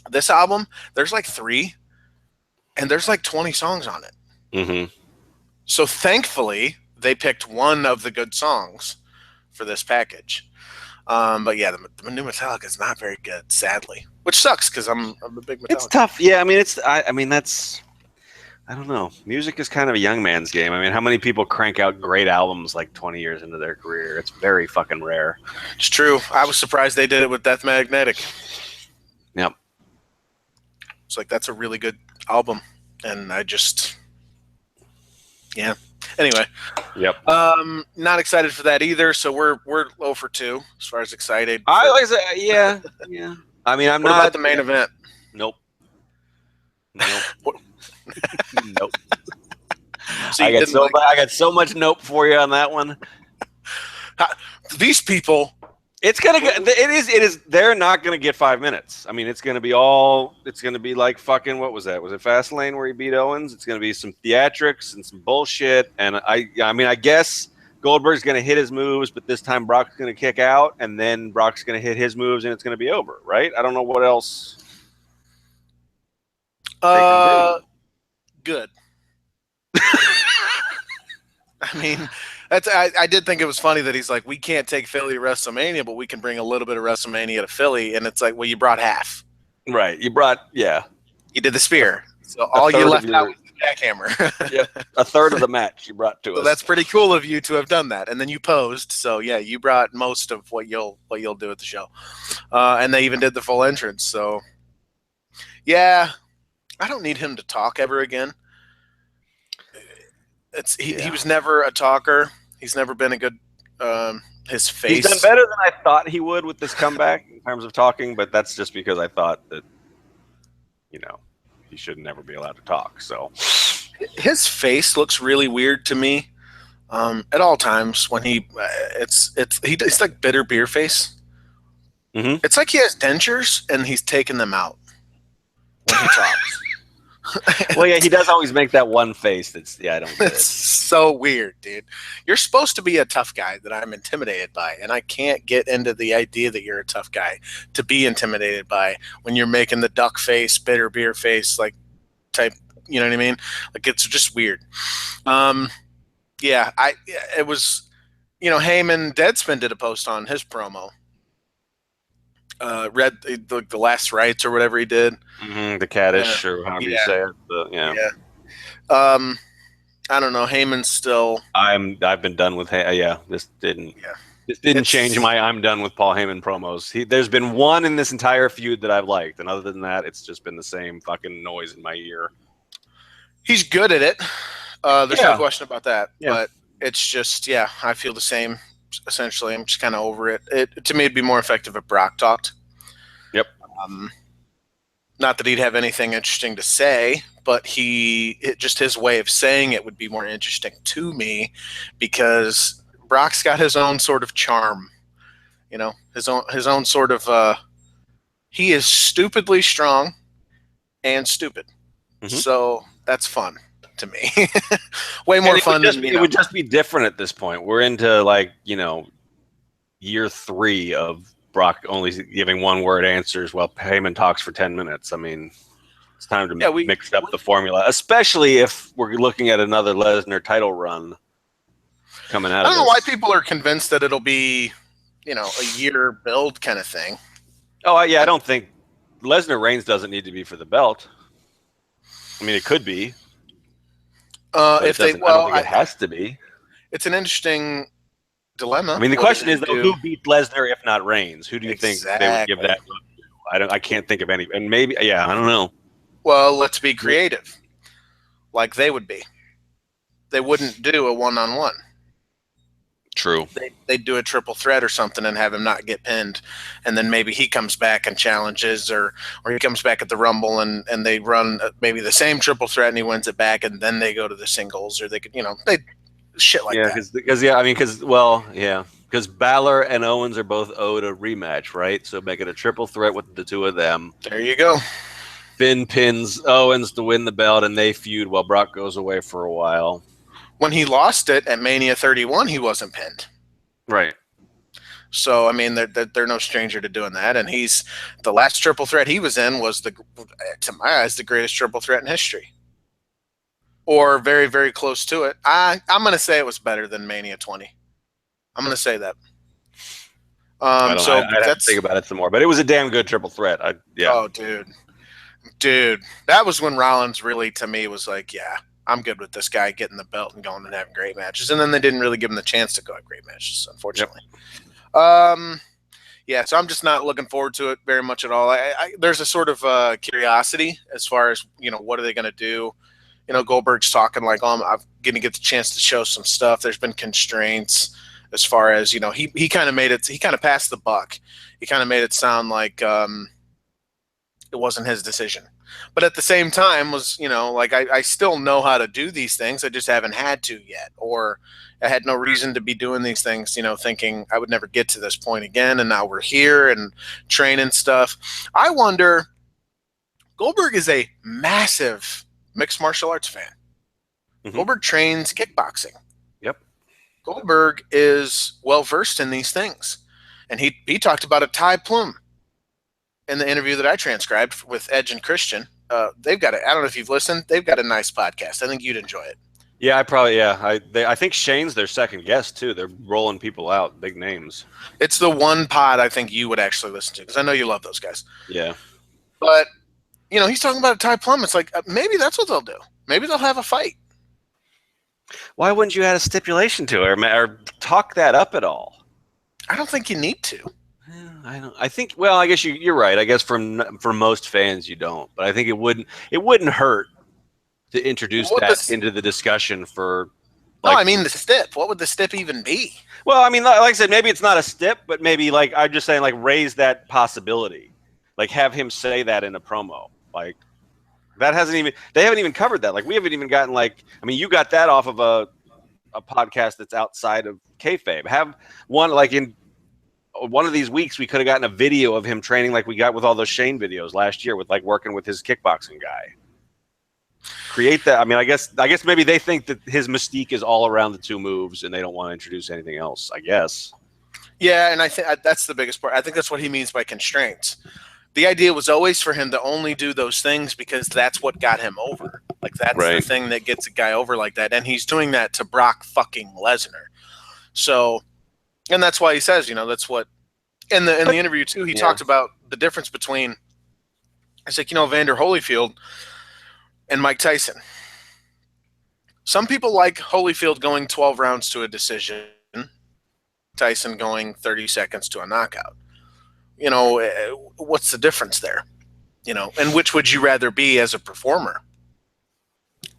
S2: This album, there's like 3. And there's like 20 songs on it.
S1: Mm-hmm.
S2: So thankfully, they picked one of the good songs for this package. But yeah, the new Metallica is not very good, sadly. Which sucks because I'm a big Metallica.
S1: It's tough. Yeah, I mean, I don't know. Music is kind of a young man's game. I mean, how many people crank out great albums like 20 years into their career? It's very fucking rare.
S2: It's true. I was surprised they did it with Death Magnetic.
S1: Yep.
S2: It's like, that's a really good album, and anyway.
S1: Yep.
S2: Not excited for that either. So we're 0 for 2 as far as excited.
S1: Yeah. I mean, I'm
S2: what
S1: not
S2: about the main event.
S1: Nope. Nope.
S2: So
S1: I got so much nope for you on that one.
S2: These people.
S1: It is. They're not going to get 5 minutes. I mean, it's going to be like fucking, what was that? Was it Fastlane where he beat Owens? It's going to be some theatrics and some bullshit. And I guess Goldberg's going to hit his moves, but this time Brock's going to kick out, and then Brock's going to hit his moves, and it's going to be over, right? I don't know what else.
S2: Good. I mean, I did think it was funny that he's like, we can't take Philly to WrestleMania, but we can bring a little bit of WrestleMania to Philly. And it's like, well, you brought half.
S1: Right. You did
S2: the spear. So all you left out was the jackhammer.
S1: Yeah. A third of the match you brought to us.
S2: That's pretty cool of you to have done that. And then you posed. So yeah, you brought most of what you'll do at the show. And they even did the full entrance. So yeah, I don't need him to talk ever again. He was never a talker. He's never been a good his face.
S1: He's done better than I thought he would with this comeback in terms of talking, but that's just because I thought that he should never be allowed to talk. So
S2: his face looks really weird to me at all times when it's like bitter beer face.
S1: Mm-hmm.
S2: It's like he has dentures and he's taking them out when he talks.
S1: Well, yeah, he does always make that one face that's, I don't get
S2: It's
S1: it.
S2: so weird, dude. You're supposed to be a tough guy that I'm intimidated by, and I can't get into the idea that you're a tough guy to be intimidated by when you're making the duck face, bitter beer face, like type. You know what I mean? Like it's just weird. Yeah, it was. Heyman Deadspin did a post on his promo. Read the last rites or whatever he did.
S1: Mm-hmm, the caddish or however you say it. But, yeah.
S2: I don't know. Heyman's still.
S1: I've been done with this didn't change my I'm done with Paul Heyman promos. There's been one in this entire feud that I've liked, and other than that, it's just been the same fucking noise in my ear.
S2: He's good at it. There's no question about that. Yeah. But it's just, I feel the same. Essentially, I'm just kind of over it. To me, it'd be more effective if Brock talked.
S1: Yep.
S2: Not that he'd have anything interesting to say, but just his way of saying it would be more interesting to me, because Brock's got his own sort of charm. His own sort of. He is stupidly strong and stupid. Mm-hmm. So that's fun to me. Way more fun than
S1: it would just be different at this point. We're into year 3 of Brock only giving one-word answers while Heyman talks for 10 minutes. I mean, it's time to mix up the formula, especially if we're looking at another Lesnar title run coming out.
S2: I don't know why people are convinced that it'll be, a year build kind of thing.
S1: Oh yeah, I don't think Lesnar Reigns doesn't need to be for the belt. I mean, it could be. I don't think it has to be.
S2: It's an interesting dilemma.
S1: I mean, the question is, though, who beat Lesnar if not Reigns? Who do you think they would give that to? I can't think of any. And maybe, I don't know.
S2: Well, let's be creative. Like they would be. They wouldn't do a one-on-one.
S1: True.
S2: They'd do a triple threat or something and have him not get pinned, and then maybe he comes back and challenges, or he comes back at the Rumble and they run maybe the same triple threat and he wins it back, and then they go to the singles, or they could they shit like that.
S1: Because Balor and Owens are both owed a rematch, right? So make it a triple threat with the two of them.
S2: There you go.
S1: Finn pins Owens to win the belt, and they feud while Brock goes away for a while.
S2: When he lost it at Mania 31, he wasn't pinned.
S1: Right.
S2: So, I mean, they're no stranger to doing that. And the last triple threat he was in was, to my eyes, the greatest triple threat in history. Or very, very close to it. I'm going to say it was better than Mania 20. I'm going to say that.
S1: I'd have to think about it some more. But it was a damn good triple threat.
S2: Oh, dude. Dude, that was when Rollins really, to me, was like, I'm good with this guy getting the belt and going and having great matches. And then they didn't really give him the chance to go have great matches, unfortunately. Yep. So I'm just not looking forward to it very much at all. There's a sort of curiosity as far as, what are they going to do? Goldberg's talking like, I'm going to get the chance to show some stuff. There's been constraints as far as, he kind of he kind of passed the buck. He kind of made it sound like it wasn't his decision. But at the same time was, I still know how to do these things. I just haven't had to yet. Or I had no reason to be doing these things, thinking I would never get to this point again. And now we're here and training stuff. I wonder, Goldberg is a massive mixed martial arts fan. Mm-hmm. Goldberg trains kickboxing.
S1: Yep.
S2: Goldberg is well-versed in these things. And he talked about a Thai plume in the interview that I transcribed with Edge and Christian. They've got I don't know if you've listened. They've got a nice podcast. I think you'd enjoy it.
S1: Yeah, I think Shane's their second guest too. They're rolling people out, big names.
S2: It's the one pod I think you would actually listen to, because I know you love those guys.
S1: Yeah.
S2: But, he's talking about a Thai plum. It's like, maybe that's what they'll do. Maybe they'll have a fight.
S1: Why wouldn't you add a stipulation to it or talk that up at all?
S2: I don't think you need to.
S1: I think. Well, I guess you're right. I guess for most fans, you don't. But I think it wouldn't hurt to introduce that into the discussion for.
S2: No, I mean the stip. What would the stip even be?
S1: Well, I mean, like I said, maybe it's not a stip, but maybe I'm just saying, raise that possibility. Have him say that in a promo. They haven't even covered that. We haven't even gotten you got that off of a podcast that's outside of kayfabe. Have one one of these weeks we could have gotten a video of him training like we got with all those Shane videos last year with like working with his kickboxing guy. Create that. I mean, I guess maybe they think that his mystique is all around the two moves and they don't want to introduce anything else, I guess.
S2: Yeah, and I think that's the biggest part. I think that's what he means by constraints. The idea was always for him to only do those things because that's what got him over. Like, that's the thing that gets a guy over like that. And he's doing that to Brock fucking Lesnar. So, and that's why he says, that's what, in the interview too, he talked about the difference between, it's like, Vander Holyfield and Mike Tyson. Some people like Holyfield going 12 rounds to a decision, Tyson going 30 seconds to a knockout. What's the difference there? And which would you rather be as a performer?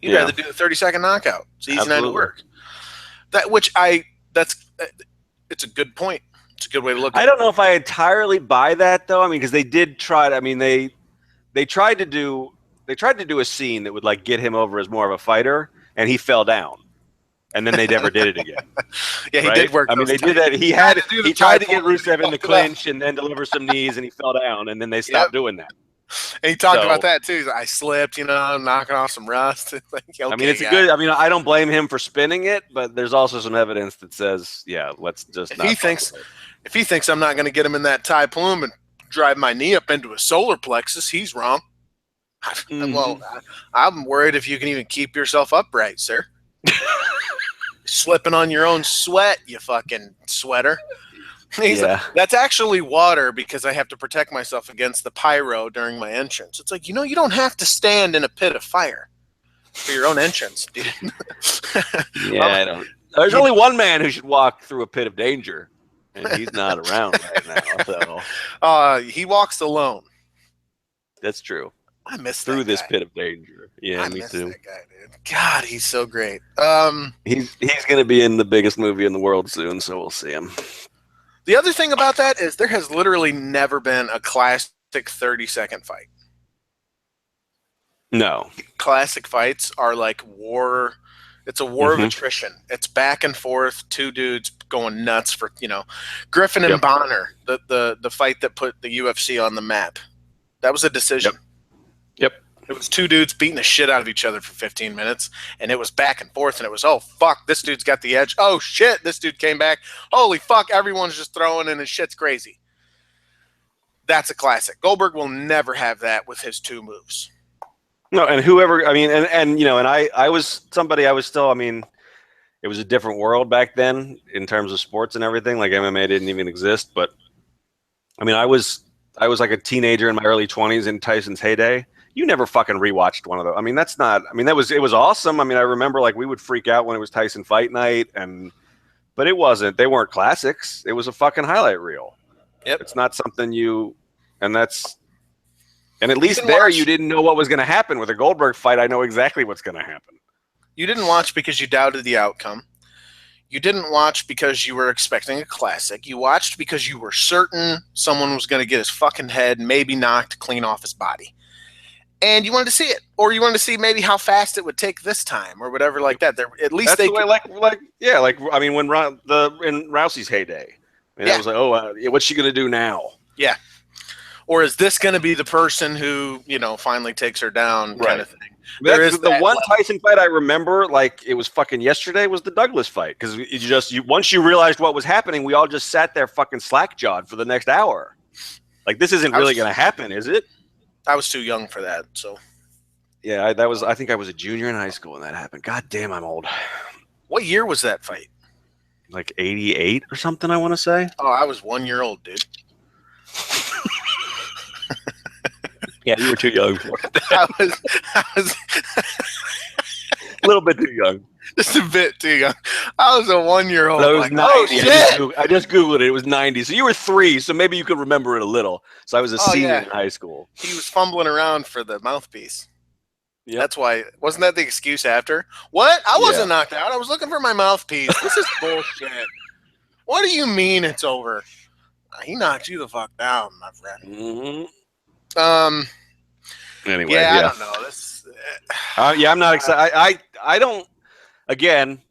S2: You'd rather do the 30-second knockout. It's easy night to work. It's a good point. It's a good way to look at it.
S1: I don't know if I entirely buy that though. I mean, because they did try to, I mean, they tried to do a scene that would like get him over as more of a fighter, and he fell down. And then they never did it again.
S2: Yeah, he did work.
S1: I mean, they did that. He tried to get Rusev in the clinch and then deliver some knees, and he fell down, and then they stopped doing that.
S2: And he talked about that too. He's like, I slipped, knocking off some rust. Like, okay,
S1: I mean, it's a good. I mean, I don't blame him for spinning it, but there's also some evidence that says, let's just. If
S2: he thinks I'm not going to get him in that Thai plume and drive my knee up into a solar plexus, he's wrong. Mm-hmm. Well, I'm worried if you can even keep yourself upright, sir. Slipping on your own sweat, you fucking sweater. He's like, that's actually water because I have to protect myself against the pyro during my entrance. It's like, you don't have to stand in a pit of fire for your own entrance, dude.
S1: I don't. There's only one man who should walk through a pit of danger, and he's not around right now. So.
S2: He walks alone.
S1: That's true.
S2: I miss
S1: through
S2: that
S1: this
S2: guy.
S1: Pit of danger. Yeah,
S2: I
S1: me
S2: miss
S1: too.
S2: That guy, dude. God, he's so great.
S1: He's going to be in the biggest movie in the world soon, so we'll see him.
S2: The other thing about that is there has literally never been a classic 30-second fight.
S1: No.
S2: Classic fights are like war. It's a war of attrition. It's back and forth, two dudes going nuts for, Griffin and Bonner, the fight that put the UFC on the map. That was a decision.
S1: Yep.
S2: It was two dudes beating the shit out of each other for 15 minutes, and it was back and forth, and it was, oh, fuck, this dude's got the edge. Oh, shit, this dude came back. Holy fuck, everyone's just throwing, and his shit's crazy. That's a classic. Goldberg will never have that with his two moves.
S1: No, and whoever, I mean, and I was somebody, I was still, I mean, it was a different world back then in terms of sports and everything. Like MMA didn't even exist, but I mean, I was like a teenager in my early 20s in Tyson's heyday. You never fucking rewatched one of those. I mean, it was awesome. I mean, I remember like we would freak out when it was Tyson fight night, but it wasn't. They weren't classics. It was a fucking highlight reel.
S2: Yep.
S1: It's not something and at least you didn't know what was going to happen with a Goldberg fight. I know exactly what's going to happen.
S2: You didn't watch because you doubted the outcome. You didn't watch because you were expecting a classic. You watched because you were certain someone was going to get his fucking head maybe knocked clean off his body. And you wanted to see it, or you wanted to see maybe how fast it would take this time, or whatever like that. At least
S1: that's the way, I mean, when in Rousey's heyday, I was like, oh, what's she gonna do now?
S2: Yeah, or is this gonna be the person who finally takes her down, kind of thing?
S1: There is the one Tyson fight I remember, like it was fucking yesterday, was the Douglas fight because once you realized what was happening, we all just sat there fucking slack-jawed for the next hour. Like this isn't really gonna happen, is it?
S2: I was too young for that, so.
S1: Yeah, I think I was a junior in high school when that happened. God damn, I'm old.
S2: What year was that fight?
S1: Like 88 or something, I want to say.
S2: Oh, I was 1 year old, dude.
S1: Yeah, you were too young for it.
S2: I was
S1: a little bit too young.
S2: Just a bit too young. I was a 1 year old.
S1: No, it was 90.
S2: Oh, shit.
S1: I just Googled it. It was 90. So you were 3, so maybe you could remember it a little. So I was a senior in high school.
S2: He was fumbling around for the mouthpiece. Yep. That's why. Wasn't that the excuse after? What? I wasn't knocked out. I was looking for my mouthpiece. This is bullshit. What do you mean it's over? He knocked you the fuck down, my friend.
S1: Anyway,
S2: I don't know. This.
S1: I'm not excited. I don't. Again,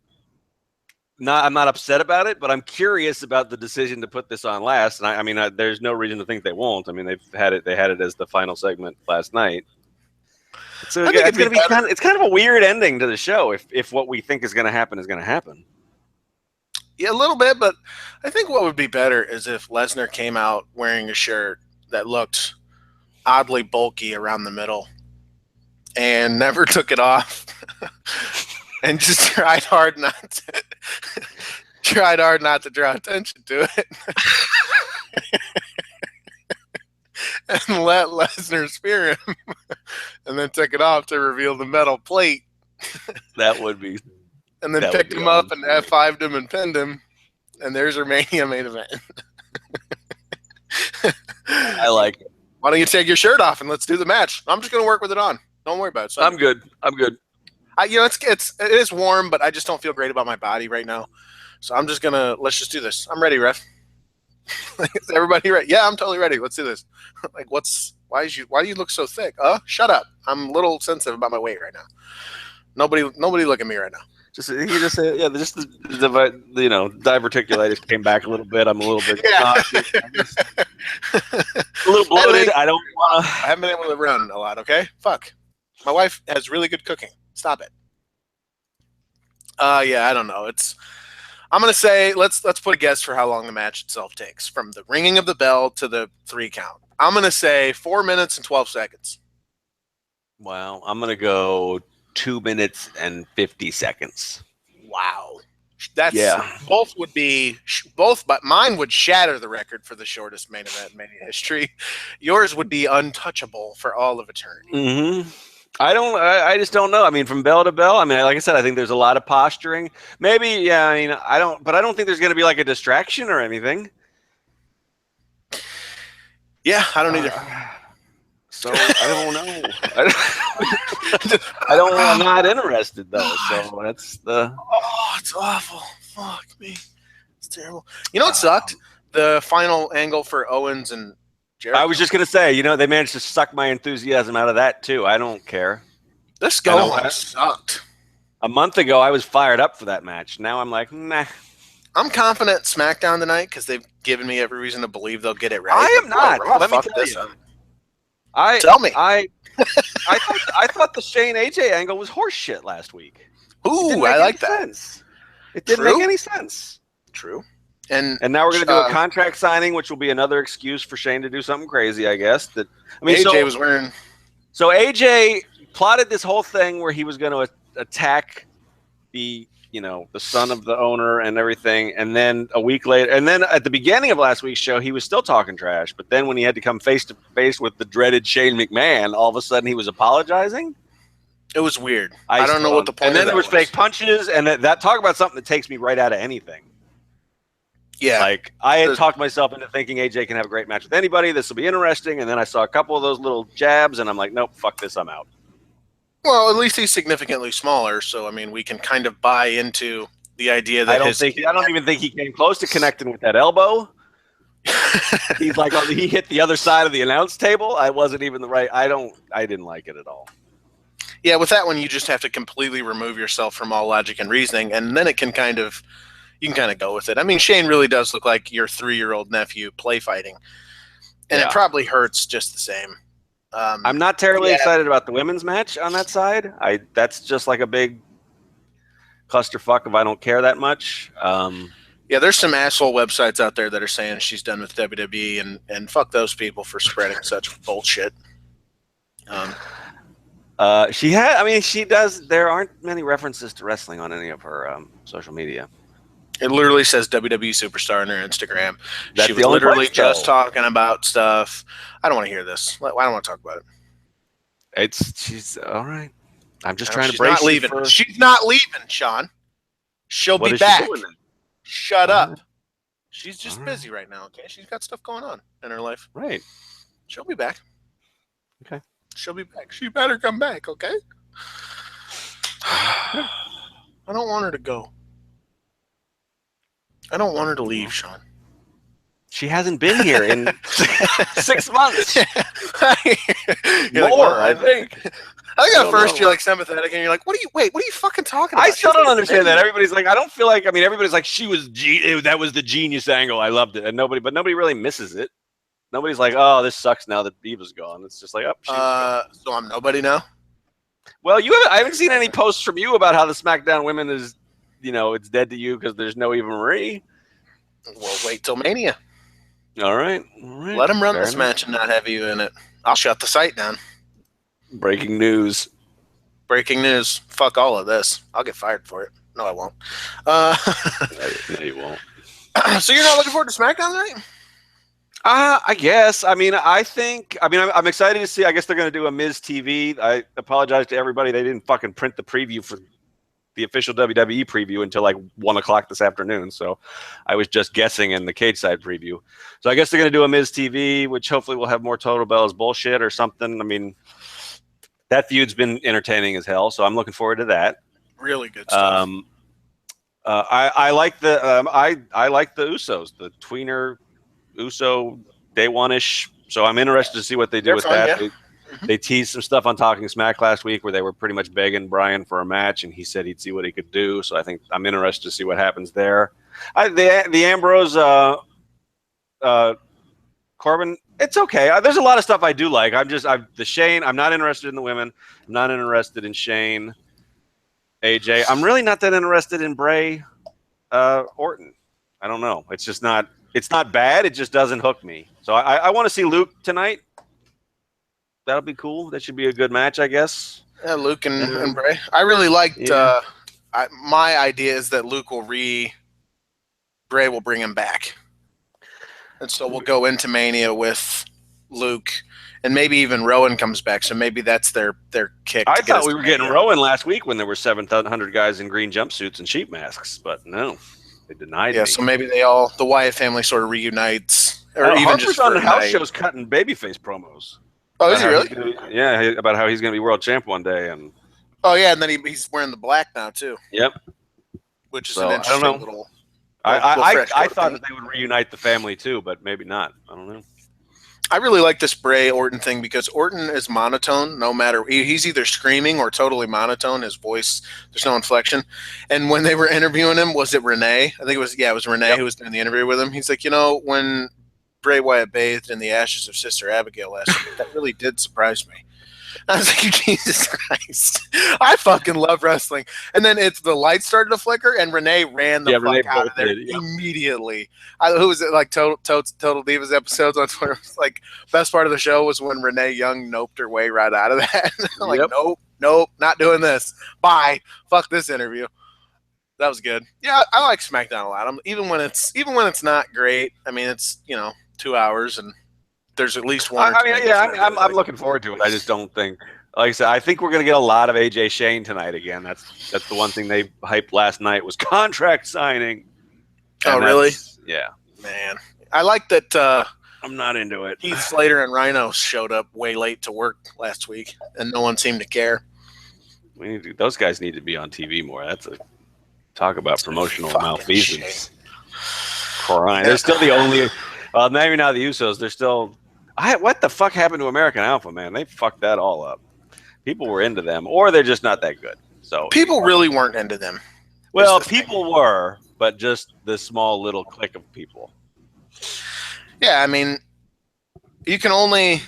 S1: I'm not upset about it, but I'm curious about the decision to put this on last. And I mean, there's no reason to think they won't. I mean, they had it as the final segment last night. So it's going to be it's kind of a weird ending to the show if what we think is going to happen is going to happen.
S2: Yeah, a little bit, but I think what would be better is if Lesnar came out wearing a shirt that looked oddly bulky around the middle and never took it off and just tried hard not to draw attention to it. And let Lesnar spear him and then took it off to reveal the metal plate.
S1: That would be.
S2: And then picked him up and F5'd him and pinned him. And there's our Mania main event.
S1: I like it.
S2: Why don't you take your shirt off and let's do the match? I'm just going to work with it on. Don't worry about it. So
S1: I'm good.
S2: it is warm, but I just don't feel great about my body right now. So I'm just going to, let's just do this. I'm ready, ref. Is everybody ready? Yeah, I'm totally ready. Let's do this. Like, why do you look so thick? Shut up. I'm a little sensitive about my weight right now. Nobody look at me right now.
S1: The diverticulitis came back a little bit. I'm a little bit a little bloated. I
S2: haven't been able to run a lot. Okay, fuck. My wife has really good cooking. Stop it. Yeah, I don't know. I'm gonna say let's put a guess for how long the match itself takes from the ringing of the bell to the 3 count. I'm gonna say 4 minutes and 12 seconds.
S1: Wow, I'm gonna go 2 minutes and 50 seconds.
S2: Wow. Both, but mine would shatter the record for the shortest main event in Mania history. Yours would be untouchable for all of eternity.
S1: Mm-hmm. I just don't know. I mean, from bell to bell, I mean, like I said, I think there's a lot of posturing. Maybe, yeah, I mean, I don't think there's going to be like a distraction or anything.
S2: Yeah, I don't either.
S1: So I don't know. I'm not interested though. So that's the.
S2: Oh, it's awful. Fuck me. It's terrible. You know what sucked? The final angle for Owens and Jericho.
S1: I was just gonna say, they managed to suck my enthusiasm out of that too. I don't care.
S2: This go sucked.
S1: A month ago, I was fired up for that match. Now I'm like, nah.
S2: I'm confident SmackDown tonight because they've given me every reason to believe they'll get it right.
S1: I am not. Let me tell you.
S2: Tell me.
S1: I thought the Shane AJ angle was horseshit last week.
S2: Ooh, I like that.
S1: It didn't make any sense.
S2: True.
S1: And now we're going to do a contract signing, which will be another excuse for Shane to do something crazy, I guess.
S2: AJ was wearing.
S1: So AJ plotted this whole thing where he was going to attack the son of the owner and everything. And then a week later, and then at the beginning of last week's show, he was still talking trash. But then when he had to come face to face with the dreaded Shane McMahon, all of a sudden he was apologizing.
S2: It was weird. I don't know what the point.
S1: And then there was fake punches, and that talk about something that takes me right out of anything.
S2: Yeah,
S1: like I had talked myself into thinking AJ can have a great match with anybody. This will be interesting, and then I saw a couple of those little jabs, and I'm like, nope, fuck this, I'm out.
S2: Well, at least he's significantly smaller, so I mean, we can kind of buy into the idea that
S1: I don't even think he came close to connecting with that elbow. He's like, he hit the other side of the announce table. I wasn't even the right. I didn't like it at all.
S2: Yeah, with that one, you just have to completely remove yourself from all logic and reasoning, and then you can kind of go with it. I mean, Shane really does look like your 3-year-old nephew play fighting, and it probably hurts just the same.
S1: I'm not terribly excited about the women's match on that side. That's just like a big clusterfuck if I don't care that much.
S2: Yeah, there's some asshole websites out there that are saying she's done with WWE, and fuck those people for spreading such bullshit.
S1: She does. There aren't many references to wrestling on any of her social media.
S2: It literally says WWE superstar on her Instagram.
S1: That's
S2: she was literally just talking about stuff. I don't want to hear this. I don't want to talk about it.
S1: She's all right. I'm just trying to brace
S2: not leaving. She's not leaving, Sean. She'll be back. Shut up. She's just busy right now, okay? She's got stuff going on in her life.
S1: Right.
S2: She'll be back.
S1: Okay.
S2: She'll be back. She better come back, okay? I don't want her to go. I don't want her to leave, Sean.
S1: She hasn't been here in 6 months.
S2: More, I think. I think at first you're like sympathetic, and you're like, what are you fucking talking about?
S1: I still don't understand that. Everybody's like, I don't feel like. I mean, everybody's like, that was the genius angle. I loved it, and nobody really misses it. Nobody's like, oh, this sucks now that Diva's gone. It's just like, oh,
S2: so I'm nobody now.
S1: Well, I haven't seen any posts from you about how the SmackDown women is, it's dead to you because there's no Eva Marie.
S2: Well, wait till Mania.
S1: All right.
S2: Let them run this match and not have you in it. I'll shut the site down.
S1: Breaking news.
S2: Fuck all of this. I'll get fired for it. No, I won't.
S1: No, you won't.
S2: So you're not looking forward to SmackDown tonight?
S1: I guess. I mean, I'm excited to see. I guess they're going to do a Miz TV. I apologize to everybody. They didn't fucking print the preview for the official WWE preview until like 1:00 this afternoon. So I was just guessing in the cage side preview. So I guess they're going to do a Miz TV, which hopefully will have more Total Bellas bullshit or something. I mean, that feud's been entertaining as hell. So I'm looking forward to that.
S2: Really good stuff.
S1: I like the I like the Usos, the tweener Uso day one-ish. So I'm interested to see what they do with that. Yeah. They teased some stuff on Talking Smack last week where they were pretty much begging Brian for a match, and he said he'd see what he could do. So I think I'm interested to see what happens there. The Ambrose Corbin, it's okay. There's a lot of stuff I do like. The Shane. I'm not interested in the women. I'm not interested in Shane, AJ. I'm really not that interested in Bray Orton. I don't know. It's just not. It's not bad. It just doesn't hook me. So I want to see Luke tonight. That'll be cool. That should be a good match, I guess.
S2: Yeah, Luke and Bray. I really liked. Yeah. My idea is that Bray will bring him back, and so we'll go into Mania with Luke, and maybe even Rowan comes back. So maybe that's their kick.
S1: I thought we were getting Rowan last week when there were 700 guys in green jumpsuits and sheep masks, but no, they denied me.
S2: Yeah, so maybe the Wyatt family sort of reunites, or even
S1: Harper's
S2: just
S1: on the house shows cutting babyface promos.
S2: Oh, is he really?
S1: Yeah, about how he's going to be world champ one day, and
S2: and then he's wearing the black now too.
S1: Yep,
S2: which is an interesting little.
S1: I thought that they would reunite the family too, but maybe not. I don't know.
S2: I really like this Bray Orton thing because Orton is monotone. No matter he's either screaming or totally monotone. His voice, there's no inflection. And when they were interviewing him, was it Renee? I think it was Renee who was doing the interview with him. He's like, when Bray Wyatt bathed in the ashes of Sister Abigail last week, that really did surprise me. I was like, Jesus Christ. I fucking love wrestling. And then the lights started to flicker, and Renee ran the fuck out of there immediately. Who was it, like Total Divas episodes on Twitter? It was like, best part of the show was when Renee Young noped her way right out of that. Like, nope, not doing this. Bye. Fuck this interview. That was good. Yeah, I like SmackDown a lot. Even when it's not great. I mean, it's 2 hours and there's at least one.
S1: I'm looking forward to it. I just don't think, like I said, I think we're going to get a lot of AJ Shane tonight again. That's the one thing they hyped last night was contract signing.
S2: Oh, really?
S1: Yeah,
S2: man. I like that.
S1: I'm not into it.
S2: Heath Slater and Rhino showed up way late to work last week, and no one seemed to care.
S1: Those guys need to be on TV more. That's talk about promotional malfeasance. Crying. They're still the only. Well, maybe now the Usos. They're still. What the fuck happened to American Alpha, man? They fucked that all up. People were into them, or they're just not that good. So
S2: people really weren't into them.
S1: Well, people were, but just the small little clique of people.
S2: Yeah, I mean, you can only.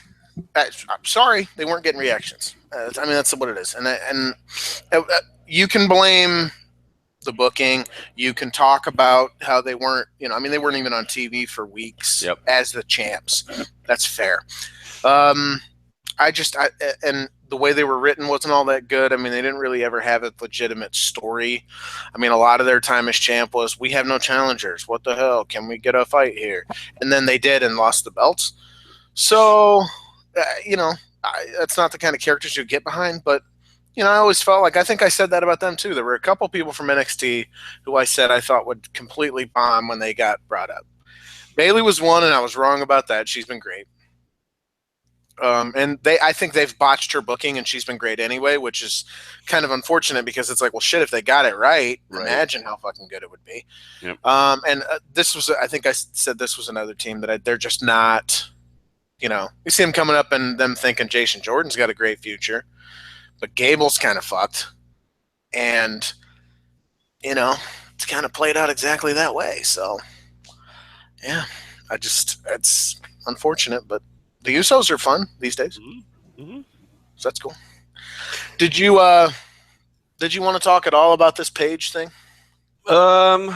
S2: I'm sorry, they weren't getting reactions. I mean, that's what it is, and you can blame the booking. You can talk about how they weren't, they weren't even on TV for weeks as the champs. That's fair. And the way they were written wasn't all that good. I mean, they didn't really ever have a legitimate story. I mean, a lot of their time as champ was, we have no challengers. What the hell? Can we get a fight here? And then they did and lost the belts. So, that's not the kind of characters you get behind, but I always felt like, I think I said that about them too. There were a couple people from NXT who I said I thought would completely bomb when they got brought up. Bayley was one, and I was wrong about that. She's been great. And I think they've botched her booking, and she's been great anyway, which is kind of unfortunate because it's like, well, shit, if they got it right. Imagine how fucking good it would be.
S1: Yep.
S2: This was, I think I said this was another team that they're just not, you see them coming up and them thinking Jason Jordan's got a great future. but Gable's kind of fucked. And, it's kind of played out exactly that way. So, yeah, it's unfortunate, but the Usos are fun these days.
S1: Mm-hmm. Mm-hmm.
S2: So that's cool. Did you want to talk at all about this Paige thing?
S1: I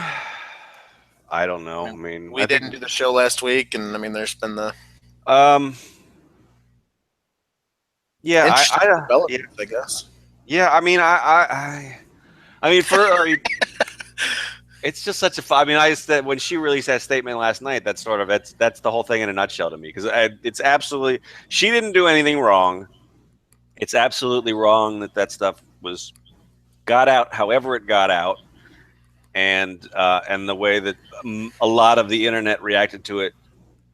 S1: don't know. I mean,
S2: we didn't do the show last week, and I mean, there's been the
S1: yeah,
S2: I guess.
S1: Yeah, I mean, I mean, it's just such a. I mean, I said when she released that statement last night, that's the whole thing in a nutshell to me, because it's absolutely, she didn't do anything wrong. It's absolutely wrong that stuff got out, however it got out, and the way that a lot of the internet reacted to it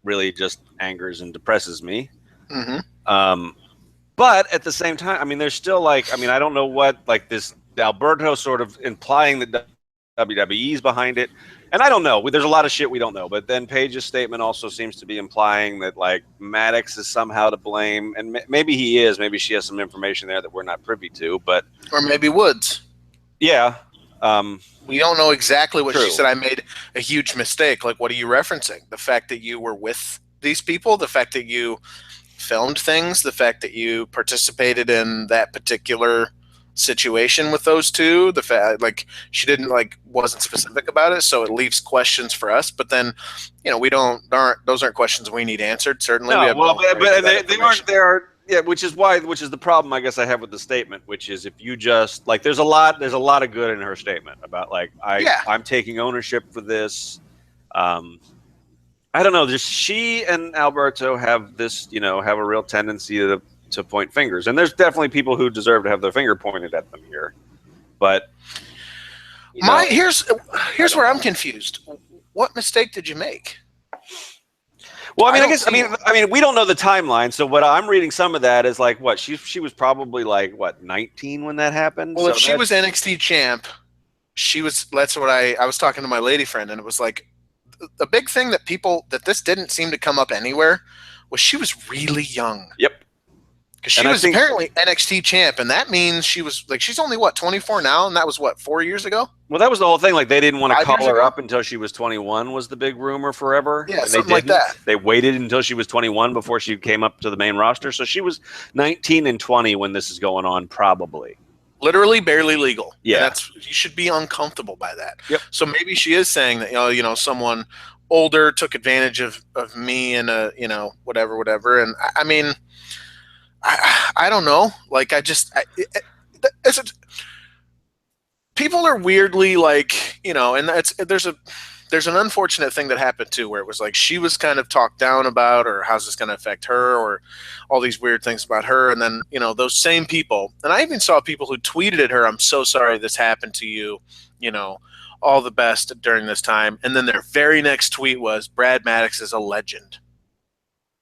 S1: really just angers and depresses me.
S2: Mm-hmm.
S1: But at the same time, I mean, there's still I don't know what, this Alberto sort of implying that WWE's behind it. And I don't know. There's a lot of shit we don't know. But then Paige's statement also seems to be implying that Maddox is somehow to blame. And maybe he is. Maybe she has some information there that we're not privy to.
S2: Or maybe Woods.
S1: Yeah.
S2: We don't know exactly what she said. I made a huge mistake. What are you referencing? The fact that you were with these people? The fact that you filmed things, the fact that you participated in that particular situation with those two, the fact she didn't wasn't specific about it, so it leaves questions for us. But then, those aren't questions we need answered. Certainly,
S1: no,
S2: we have
S1: but they aren't there. Yeah, which is the problem I guess I have with the statement, which is if you just there's a lot of good in her statement about I'm taking ownership for this. I don't know. Just she and Alberto have this, have a real tendency to point fingers, and there's definitely people who deserve to have their finger pointed at them here. But
S2: here's where I'm confused. What mistake did you make?
S1: Well, I mean, we don't know the timeline. So what I'm reading, some of that is what she was probably 19 when that happened.
S2: Well, if she was NXT champ, she was. That's what I was talking to my lady friend, and it was the big thing that this didn't seem to come up anywhere was she was really young.
S1: Yep.
S2: Because she was apparently NXT champ, and that means she was she's only 24 now, and that was 4 years ago.
S1: Well, that was the whole thing. They didn't want to call her up until she was 21 was the big rumor forever.
S2: Yeah, something like that.
S1: They waited until she was 21 before she came up to the main roster. So she was 19 and 20 when this is going on, probably.
S2: Literally barely legal.
S1: Yeah.
S2: You should be uncomfortable by that.
S1: Yep.
S2: So maybe she is saying that, someone older took advantage of me and, whatever. And I mean, I don't know. People are weirdly and there's an unfortunate thing that happened too, where it was she was kind of talked down about, or how's this going to affect her, or all these weird things about her. And then, those same people, and I even saw people who tweeted at her, "I'm so sorry this happened to you, all the best during this time." And then their very next tweet was, "Brad Maddox is a legend.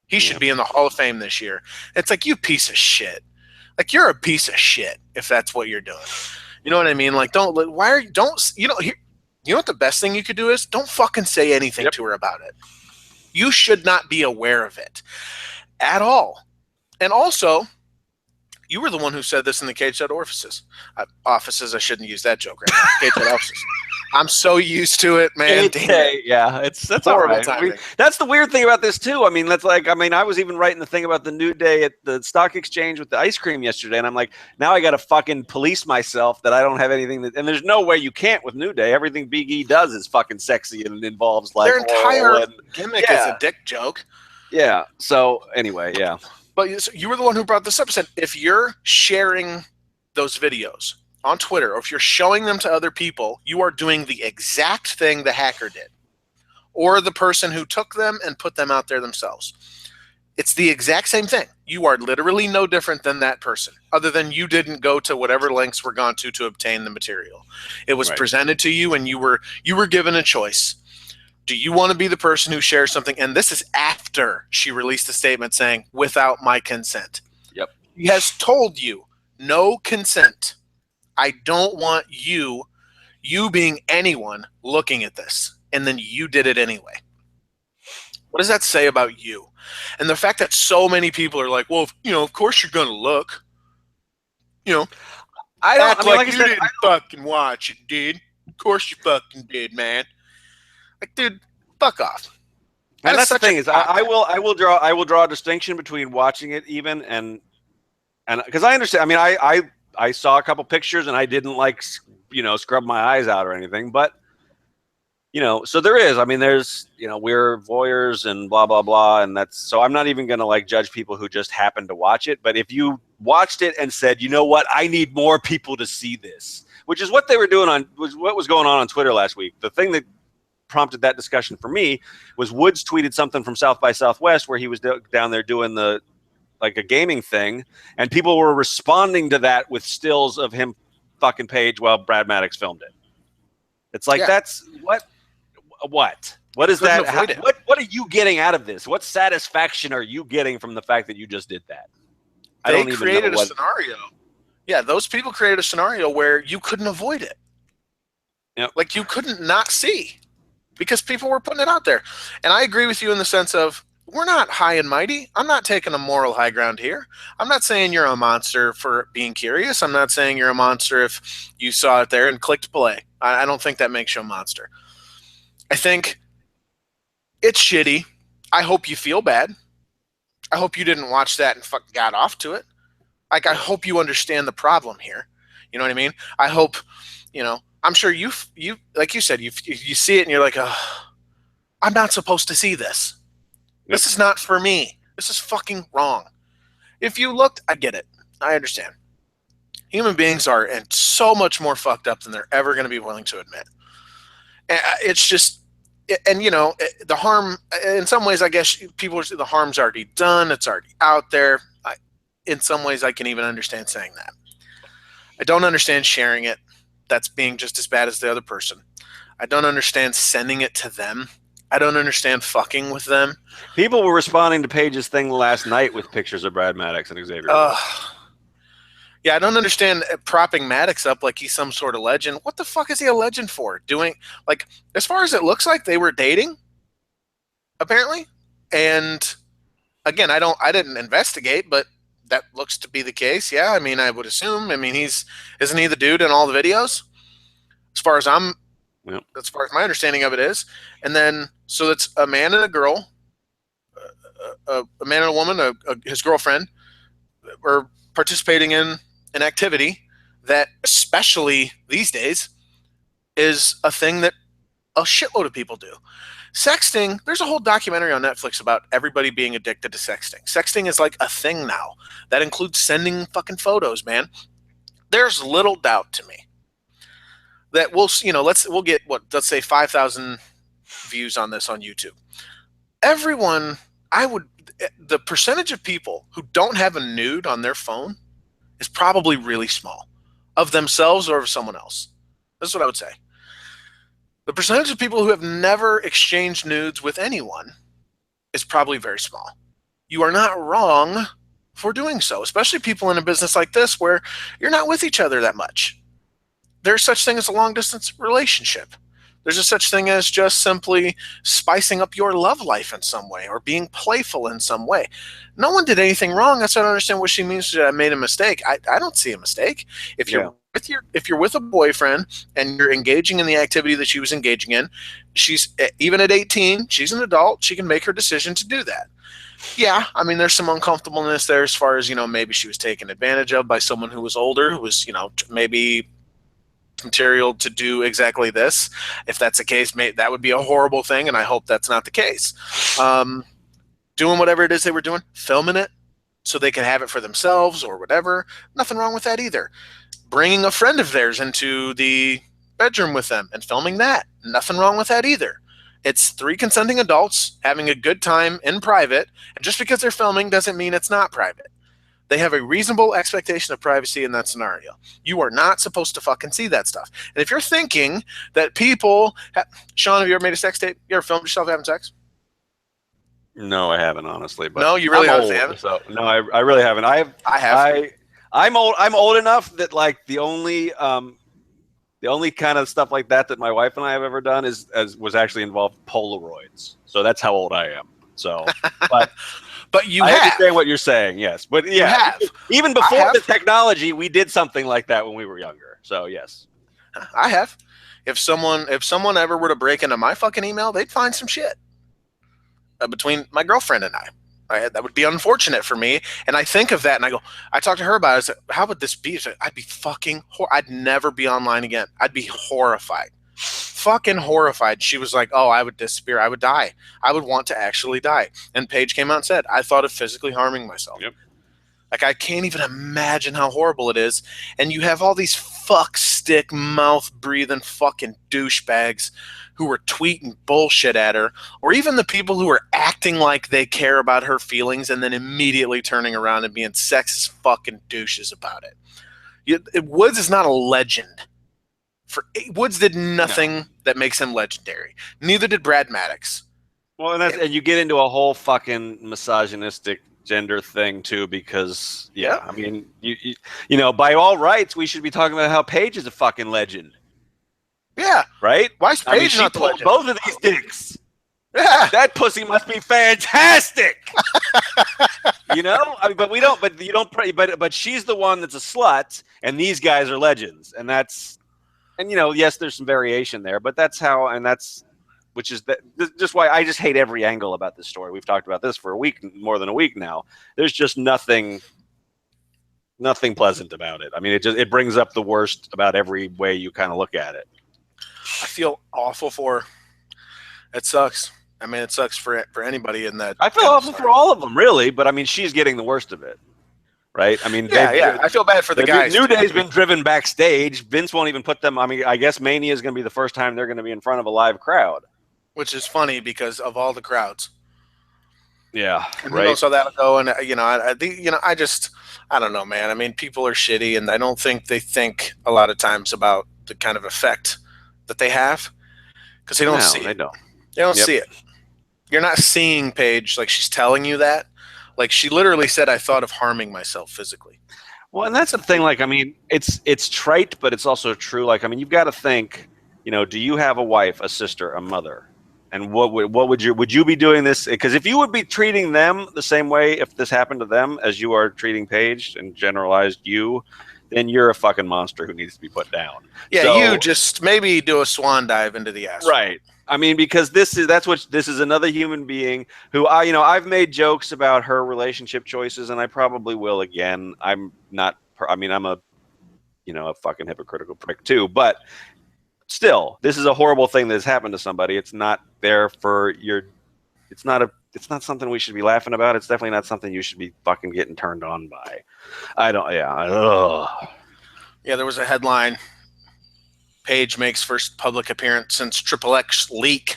S2: He should be in the Hall of Fame this year." It's you piece of shit. You're a piece of shit if that's what you're doing. You know what I mean? You know what the best thing you could do is? Don't fucking say anything to her about it. You should not be aware of it at all. And also, you were the one who said this in the Cage Side offices. Offices, I shouldn't use that joke right now. Cage Side offices. I'm so used to it, man.
S1: Yeah, that's horrible timing. That's the weird thing about this too. I mean, I was even writing the thing about the New Day at the stock exchange with the ice cream yesterday, and I'm now I got to fucking police myself that I don't have anything and there's no way you can't with New Day. Everything Big E does is fucking sexy and involves
S2: their entire gimmick is a dick joke.
S1: Yeah. So anyway, yeah.
S2: But you were the one who brought this up and said, if you're sharing those videos on Twitter, or if you're showing them to other people, you are doing the exact thing the hacker did, or the person who took them and put them out there themselves. It's the exact same thing. You are literally no different than that person, other than you didn't go to whatever lengths were gone to obtain the material. It was presented to you, and you were given a choice. Do you want to be the person who shares something? And this is after she released a statement saying, "Without my consent."
S1: Yep.
S2: He has told you, no consent. I don't want you being anyone, looking at this. And then you did it anyway. What does that say about you? And the fact that so many people are well, of course you're going to look. You know,
S1: I don't.
S2: act
S1: I mean,
S2: like
S1: like I
S2: you
S1: said,
S2: didn't fucking watch it, dude. Of course you fucking did, man. Like, dude, fuck off.
S1: and that's the
S2: Such a
S1: thing is,
S2: cop.
S1: I will draw a distinction between watching it even and because I understand. I mean, I saw a couple pictures and I didn't like scrub my eyes out or anything, but so there is. I mean, there's we're voyeurs and blah blah blah, and that's so I'm not even gonna like judge people who just happen to watch it. But if you watched it and said, you know what, I need more people to see this, which is what they were doing was what was going on Twitter last week. The thing that prompted that discussion for me was Woods tweeted something from South by Southwest where he was down there doing like a gaming thing, and people were responding to that with stills of him fucking Page while Brad Maddox filmed it. It's like that's what is that? What are you getting out of this? What satisfaction are you getting from the fact that you just did that?
S2: I don't even created a scenario. Yeah, those people created a scenario where you couldn't avoid it.
S1: Yep.
S2: Like you couldn't not see because people were putting it out there. And I agree with you in the sense of we're not high and mighty. I'm not taking a moral high ground here. I'm not saying you're a monster for being curious. I'm not saying you're a monster if you saw it there and clicked play. I don't think that makes you a monster. I think it's shitty. I hope you feel bad. I hope you didn't watch that and fucking got off to it. Like, I hope you understand the problem here. You know what I mean? I hope, I'm sure you like you said, you see it and you're like, oh, I'm not supposed to see this. Yep. This is not for me. This is fucking wrong. If you looked, I get it. I understand. Human beings are and so much more fucked up than they're ever going to be willing to admit. And it's just, and the harm, in some ways, I guess people say the harm's already done. It's already out there. In some ways, I can even understand saying that. I don't understand sharing it. That's being just as bad as the other person. I don't understand sending it to them. I don't understand fucking with them.
S1: People were responding to Page's thing last night with pictures of Brad Maddox and Xavier.
S2: Yeah, I don't understand propping Maddox up like he's some sort of legend. What the fuck is he a legend for? Doing, like, as far as it looks like, they were dating, apparently. And again, I didn't investigate, but that looks to be the case. Yeah, I mean, I would assume. I mean, isn't he the dude in all the videos? As far as as far as my understanding of it is. And then, so it's a man and a girl, a man and a woman, his girlfriend, are participating in an activity that, especially these days, is a thing that a shitload of people do. Sexting, there's a whole documentary on Netflix about everybody being addicted to sexting. Sexting is like a thing now. That includes sending fucking photos, man. There's little doubt to me that we'll get let's say 5,000 views on this on YouTube. The percentage of people who don't have a nude on their phone is probably really small, of themselves or of someone else. That's what I would say. The percentage of people who have never exchanged nudes with anyone is probably very small. You are not wrong for doing so, especially people in a business like this where you're not with each other that much. There's such thing as a long-distance relationship. There's a such thing as just simply spicing up your love life in some way or being playful in some way. No one did anything wrong. That's why I don't understand what she means that I made a mistake. I don't see a mistake. If you're with a boyfriend and you're engaging in the activity that she was engaging in, she's even at 18, she's an adult. She can make her decision to do that. Yeah, I mean, there's some uncomfortableness there as far as, maybe she was taken advantage of by someone who was older, who was, maybe material to do exactly this. If that's the case, that would be a horrible thing, and I hope that's not the case. Doing whatever it is they were doing, filming it so they could have it for themselves or whatever, nothing wrong with that either. Bringing a friend of theirs into the bedroom with them and filming that, nothing wrong with that either. It's 3 consenting adults having a good time in private, and just because they're filming doesn't mean it's not private. They have a reasonable expectation of privacy in that scenario. You are not supposed to fucking see that stuff. And if you're thinking that people... Sean, have you ever made a sex tape? You ever filmed yourself having sex?
S1: No, I haven't, honestly. But
S2: no, you really haven't?
S1: So, no, I really haven't. I have. I'm old enough that, like, the only kind of stuff like that my wife and I have ever done was actually involved Polaroids. So that's how old I am. So, but
S2: But you
S1: I
S2: have.
S1: understand what you're saying, yes. But
S2: You have.
S1: even before the technology, we did something like that when we were younger. So yes.
S2: I have. If someone ever were to break into my fucking email, they'd find some shit between my girlfriend and I. That would be unfortunate for me. And I think of that and I talk to her about it. I said, how would this be? I'd be fucking, I'd never be online again. I'd be horrified. Fucking horrified. She was like, oh, I would disappear. I would die. I would want to actually die. And Paige came out and said, I thought of physically harming myself.
S1: Yep.
S2: Like, I can't even imagine how horrible it is. And you have all these fuck stick, mouth breathing fucking douchebags who were tweeting bullshit at her, or even the people who are acting like they care about her feelings and then immediately turning around and being sexist fucking douches about it. Woods is not a legend. Woods did nothing that makes him legendary. Neither did Brad Maddox.
S1: Well, and you get into a whole fucking misogynistic gender thing too, because I mean, you know, by all rights, we should be talking about how Paige is a fucking legend.
S2: Yeah.
S1: Right?
S2: Why is Paige not the legend?
S1: Both of these dicks.
S2: Yeah.
S1: That pussy must be fantastic. You know? I mean, but we don't. But you don't. But she's the one that's a slut, and these guys are legends, and that's. And you know, yes, there's some variation there, but that's how, and that's, which is just why I just hate every angle about this story. We've talked about this for more than a week now. There's just nothing pleasant about it. I mean, it brings up the worst about every way you kind of look at it.
S2: I feel awful for her. It sucks. I mean, it sucks for anybody in that.
S1: I feel awful for all of them, really, but I mean, she's getting the worst of it. Right? I mean,
S2: I feel bad for the guys.
S1: New Day's been driven backstage. Vince won't even put them. I mean, I guess Mania is going to be the first time they're going to be in front of a live crowd.
S2: Which is funny because of all the crowds.
S1: Yeah,
S2: and
S1: right.
S2: So that'll go, and I don't know, man. I mean, people are shitty, and I don't think they think a lot of times about the kind of effect that they have because they don't see it. They don't see it. You're not seeing Paige like she's telling you that. Like, she literally said, I thought of harming myself physically.
S1: Well, and that's the thing. Like, I mean, it's trite, but it's also true. Like, I mean, you've got to think, you know, do you have a wife, a sister, a mother? And what would you be doing this? Because if you would be treating them the same way if this happened to them as you are treating Paige and generalized you, then you're a fucking monster who needs to be put down.
S2: Yeah, so, you just maybe do a swan dive into the ass.
S1: Right. I mean, because this is another human being who I've made jokes about her relationship choices, and I probably will again. I'm a fucking hypocritical prick too, but still, this is a horrible thing that has happened to somebody. It's not there for it's not something we should be laughing about. It's definitely not something you should be fucking getting turned on by.
S2: Yeah, there was a headline. Paige makes first public appearance since Triple X leak.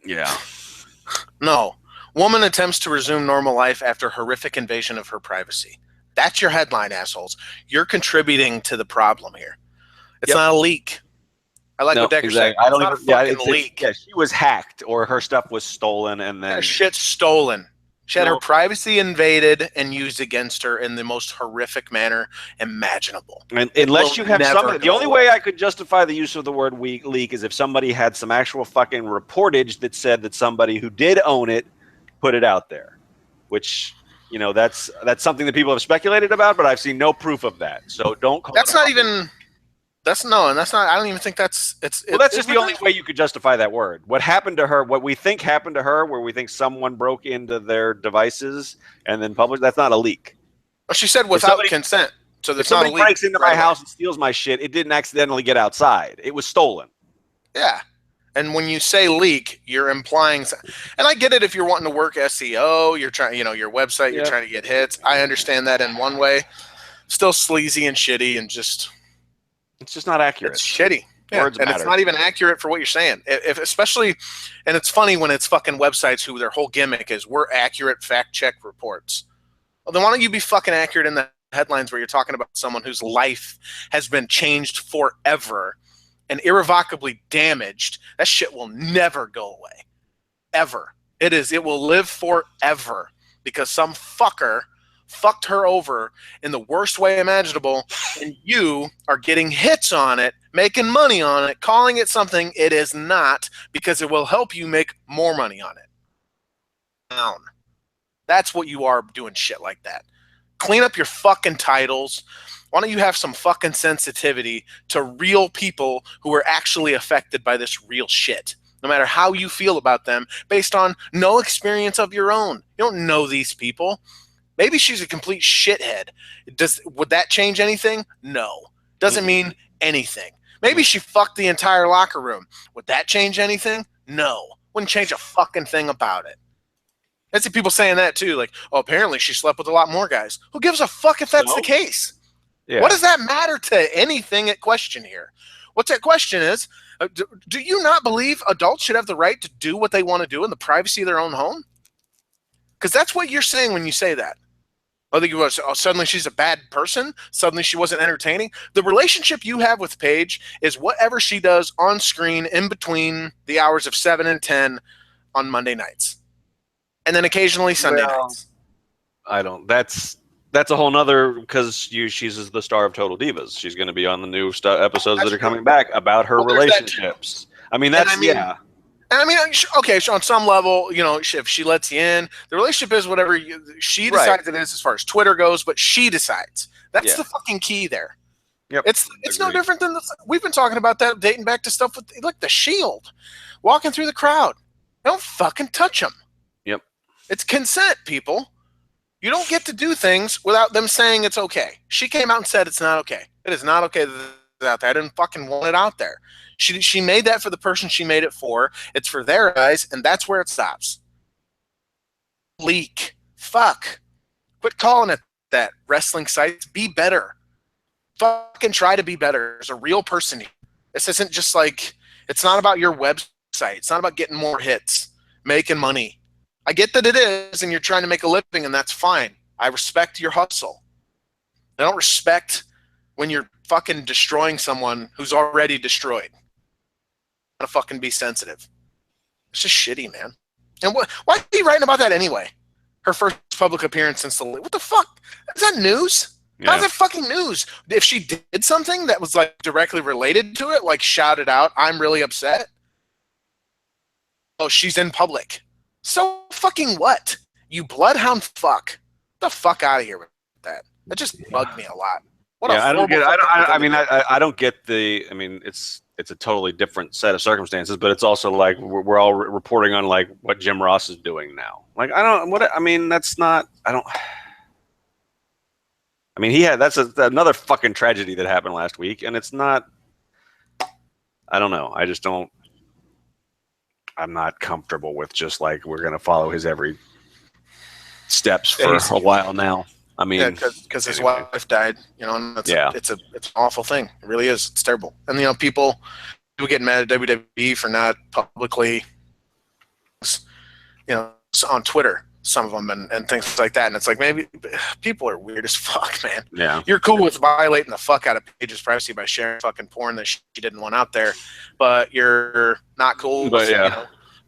S1: Yeah.
S2: No. Woman attempts to resume normal life after horrific invasion of her privacy. That's your headline, assholes. You're contributing to the problem here. It's not a leak. I like what Decker said.
S1: I don't
S2: it's not a fucking leak.
S1: She was hacked or her stuff was stolen and then...
S2: Her shit's stolen. She had her privacy invaded and used against her in the most horrific manner imaginable.
S1: And unless you have the only way I could justify the use of the word leak is if somebody had some actual fucking reportage that said that somebody who did own it put it out there, which, you know, that's something that people have speculated about, but I've seen no proof of that. So don't call
S2: That's not even... That's not. I don't even think that's. That's
S1: just the only way you could justify that word. What happened to her? What we think happened to her, where we think someone broke into their devices and then published. That's not a leak.
S2: Well, she said without consent. So there's not a leak.
S1: Somebody breaks into my house and steals my shit. It didn't accidentally get outside. It was stolen.
S2: Yeah, and when you say leak, you're implying. And I get it if you're wanting to work SEO. You're trying, your website. You're trying to get hits. I understand that in one way. Still sleazy and shitty and just.
S1: It's just not accurate.
S2: It's shitty. Yeah. And it's not even accurate for what you're saying. If especially, and it's funny when it's fucking websites who their whole gimmick is we're accurate fact check reports. Well, then why don't you be fucking accurate in the headlines where you're talking about someone whose life has been changed forever and irrevocably damaged? That shit will never go away. Ever. It will live forever because some fucker fucked her over in the worst way imaginable, and you are getting hits on it, making money on it, calling it something it is not because it will help you make more money on it. Down. That's what you are doing shit like that. Clean up your fucking titles. Why don't you have some fucking sensitivity to real people who are actually affected by this real shit? No matter how you feel about them, based on no experience of your own. You don't know these people. Maybe she's a complete shithead. Would that change anything? No. Doesn't mean anything. Maybe she fucked the entire locker room. Would that change anything? No. Wouldn't change a fucking thing about it. I see people saying that too, like, oh, apparently she slept with a lot more guys. Who gives a fuck if that's the case? Yeah. What does that matter to anything at question here? What's at question is, do you not believe adults should have the right to do what they want to do in the privacy of their own home? Because that's what you're saying when you say that. Suddenly she's a bad person. Suddenly she wasn't entertaining. The relationship you have with Paige is whatever she does on screen in between the hours of 7 and 10 on Monday nights. And then occasionally Sunday nights.
S1: I don't. That's a whole nother, because she's the star of Total Divas. She's going to be on the new episodes that are coming back about her relationships. I mean, yeah.
S2: And I mean, okay, so on some level, if she lets you in, the relationship is whatever she decides it is as far as Twitter goes, but she decides. That's the fucking key there.
S1: Yep.
S2: It's no different than we've been talking about that, dating back to stuff with like the Shield, walking through the crowd. Don't fucking touch them.
S1: Yep.
S2: It's consent, people. You don't get to do things without them saying it's okay. She came out and said it's not okay. It is not okay that it's out there. I didn't fucking want it out there. She made that for the person she made it for. It's for their eyes, and that's where it stops. Leak. Fuck. Quit calling it that. Wrestling sites. Be better. Fucking try to be better. There's a real person here. This isn't just like, it's not about your website. It's not about getting more hits, making money. I get that it is, and you're trying to make a living, and that's fine. I respect your hustle. I don't respect when you're fucking destroying someone who's already destroyed. To fucking be sensitive. It's just shitty, man. And why are you writing about that anyway? Her first public appearance since what the fuck? Is that news? Yeah. How's that fucking news? If she did something that was like directly related to it, like shouted out, I'm really upset. Oh, she's in public. So fucking what? You bloodhound fuck. Get the fuck out of here with that. That just bugged me a lot.
S1: I don't get. I don't get the. I mean, it's a totally different set of circumstances, but it's also like we're all reporting on like what Jim Ross is doing now. Like that's not. That's another fucking tragedy that happened last week, and it's not. I don't know. I just don't. I'm not comfortable with just like we're gonna follow his every steps for a while now. I mean,
S2: because his wife died, and it's an awful thing. It really is. It's terrible. And people get mad at WWE for not publicly, on Twitter, some of them and things like that. And it's like, maybe people are weird as fuck, man.
S1: Yeah,
S2: you're cool with violating the fuck out of Paige's privacy by sharing fucking porn that she didn't want out there, but you're not cool. With,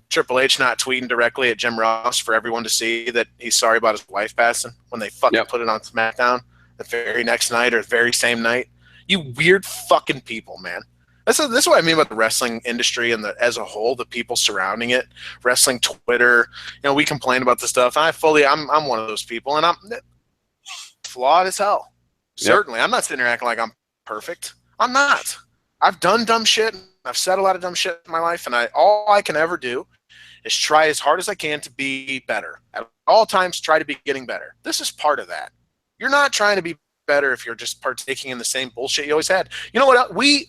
S2: Triple H not tweeting directly at Jim Ross for everyone to see that he's sorry about his wife passing when they fucking put it on SmackDown the very next night or the very same night. You weird fucking people, man. This is what I mean about the wrestling industry and as a whole, the people surrounding it. Wrestling Twitter, we complain about the stuff. I'm one of those people, and I'm flawed as hell. Certainly, I'm not sitting here acting like I'm perfect. I'm not. I've done dumb shit. I've said a lot of dumb shit in my life, and all I can ever do is try as hard as I can to be better. At all times, try to be getting better. This is part of that. You're not trying to be better if you're just partaking in the same bullshit you always had. You know what? We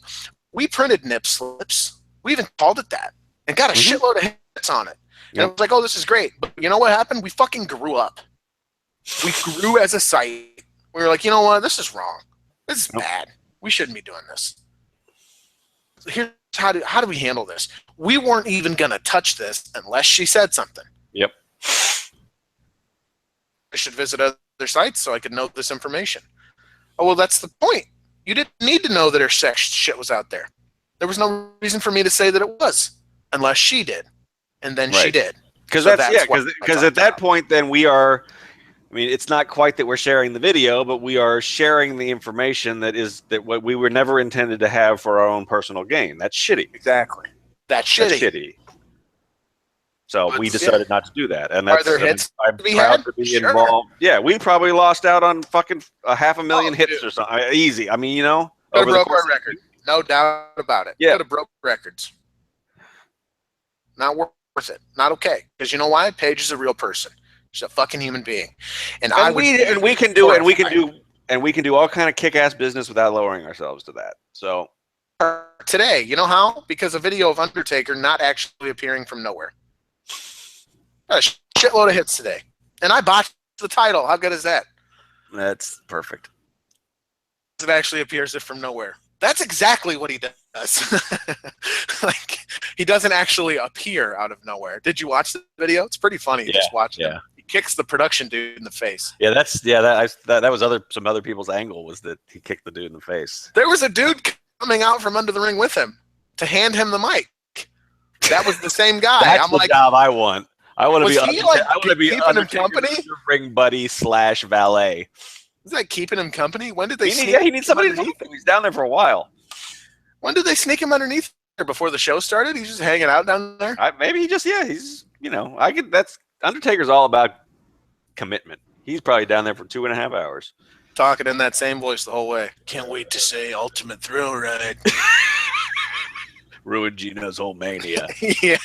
S2: printed nip slips. We even called it that and got a shitload of hits on it. And it was like, oh, this is great. But you know what happened? We fucking grew up. We grew as a site. We were like, you know what? This is wrong. This is bad. We shouldn't be doing this. So here's how do we handle this? We weren't even going to touch this unless she said something.
S1: Yep.
S2: I should visit other sites so I could know this information. Oh, well, that's the point. You didn't need to know that her sex shit was out there. There was no reason for me to say that it was unless she did. And then she did.
S1: Because at that point, then we are, it's not quite that we're sharing the video, but we are sharing the information that what we were never intended to have for our own personal gain. That's shitty.
S2: Exactly. That's shitty.
S1: So we decided not to do that, and
S2: Are there hits
S1: I'm
S2: to be
S1: proud
S2: had?
S1: to be
S2: Sure.
S1: involved. Yeah, we probably lost out on fucking 500,000 hits or something. Easy. I mean, you know,
S2: Could have
S1: over the
S2: broke
S1: course
S2: our record. No doubt about it.
S1: Yeah.
S2: Could have broke records. Not worth it. Not okay. Because you know why? Paige is a real person. She's a fucking human being, and we can do
S1: all kind of kick-ass business without lowering ourselves to that. So
S2: today, you know how? Because a video of Undertaker not actually appearing from nowhere. Got a shitload of hits today, and I botched the title. How good is that?
S1: That's perfect.
S2: It actually appears from nowhere. That's exactly what he does. Like, he doesn't actually appear out of nowhere. Did you watch the video? It's pretty funny. Just watching him. He kicks the production dude in the face.
S1: Yeah, that was some other people's angle, was that he kicked the dude in the face.
S2: There was a dude coming out from under the ring with him to hand him the mic. That was the same guy.
S1: That's the job I want. I want to be. I want to be
S2: keeping him company,
S1: ring buddy / valet.
S2: Is that keeping him company? When did they?
S1: He needs somebody to help him. He's down there for a while.
S2: When did they sneak him underneath there? Before the show started? He's just hanging out down there.
S1: Maybe he's That's Undertaker's all about commitment. He's probably down there for 2.5 hours,
S2: talking in that same voice the whole way. Can't wait to say Ultimate Thrill Ride.
S1: Ruined Geno's whole mania.
S2: Yeah,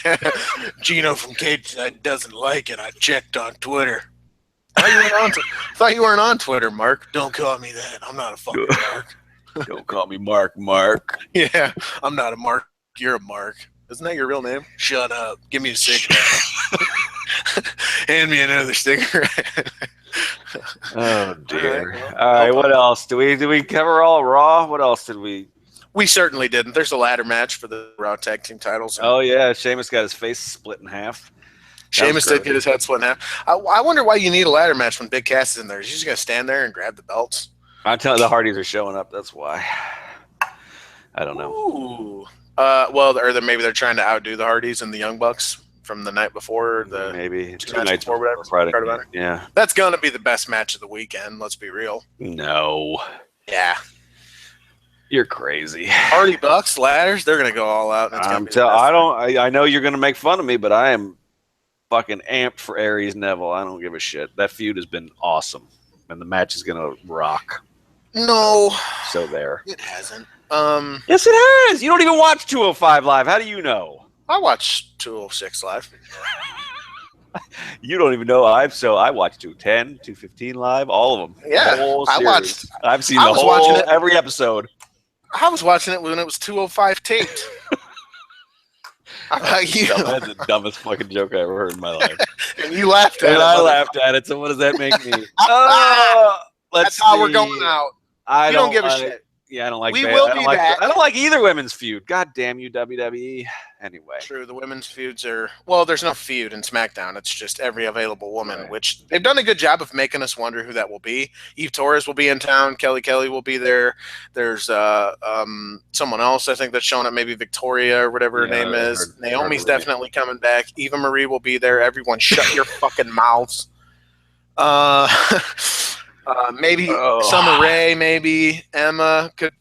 S2: Geno from Cage doesn't like it. I checked on Twitter. I thought you weren't on Twitter, Mark. Don't call me that. I'm not a fucking Mark.
S1: Don't call me Mark.
S2: Yeah, I'm not a Mark. You're a Mark. Isn't that your real name? Shut up. Give me a cigarette. Hand me another cigarette.
S1: Oh dear. All right. What else? Did we cover all Raw? What else did we?
S2: We certainly didn't. There's a ladder match for the Raw Tag Team titles.
S1: Oh yeah, Sheamus got his face split in half.
S2: Sheamus did get his head split in half. I wonder why you need a ladder match when Big Cass is in there. Is he just gonna stand there and grab the belts?
S1: I'm telling you, the Hardys are showing up. That's why. I don't know.
S2: Ooh. Well, or maybe they're trying to outdo the Hardys and the Young Bucks from the night before.
S1: Maybe
S2: 2 nights before, whatever.
S1: Friday. Yeah.
S2: That's gonna be the best match of the weekend. Let's be real.
S1: No.
S2: Yeah.
S1: You're crazy.
S2: Hardy Bucks ladders, they're gonna go all out.
S1: I know you're gonna make fun of me, but I am fucking amped for Aries Neville. I don't give a shit. That feud has been awesome, and the match is gonna rock.
S2: No.
S1: So there.
S2: It hasn't.
S1: Yes, it has. You don't even watch 205 Live. How do you know?
S2: I watch 206 Live.
S1: You don't even know. I watched 210, 215 Live, all of them.
S2: Yeah,
S1: I've seen every episode.
S2: I was watching it when it was 205 taped. How about you?
S1: That's the dumbest fucking joke I ever heard in my life.
S2: And you laughed at it.
S1: And I laughed at it. So what does that make me?
S2: That's how we're going out.
S1: I
S2: don't give a shit.
S1: Yeah, I don't like.
S2: We will be back.
S1: I don't like either women's feud. God damn you, WWE. Anyway.
S2: True, the women's feuds are there's no feud in SmackDown. It's just every available woman, which they've done a good job of making us wonder who that will be. Eve Torres will be in town. Kelly will be there. There's someone else I think that's showing up. Maybe Victoria or whatever her name is. Naomi's definitely coming back. Eva Marie will be there. Everyone, shut your fucking mouths. Maybe Summer Rae, maybe Emma could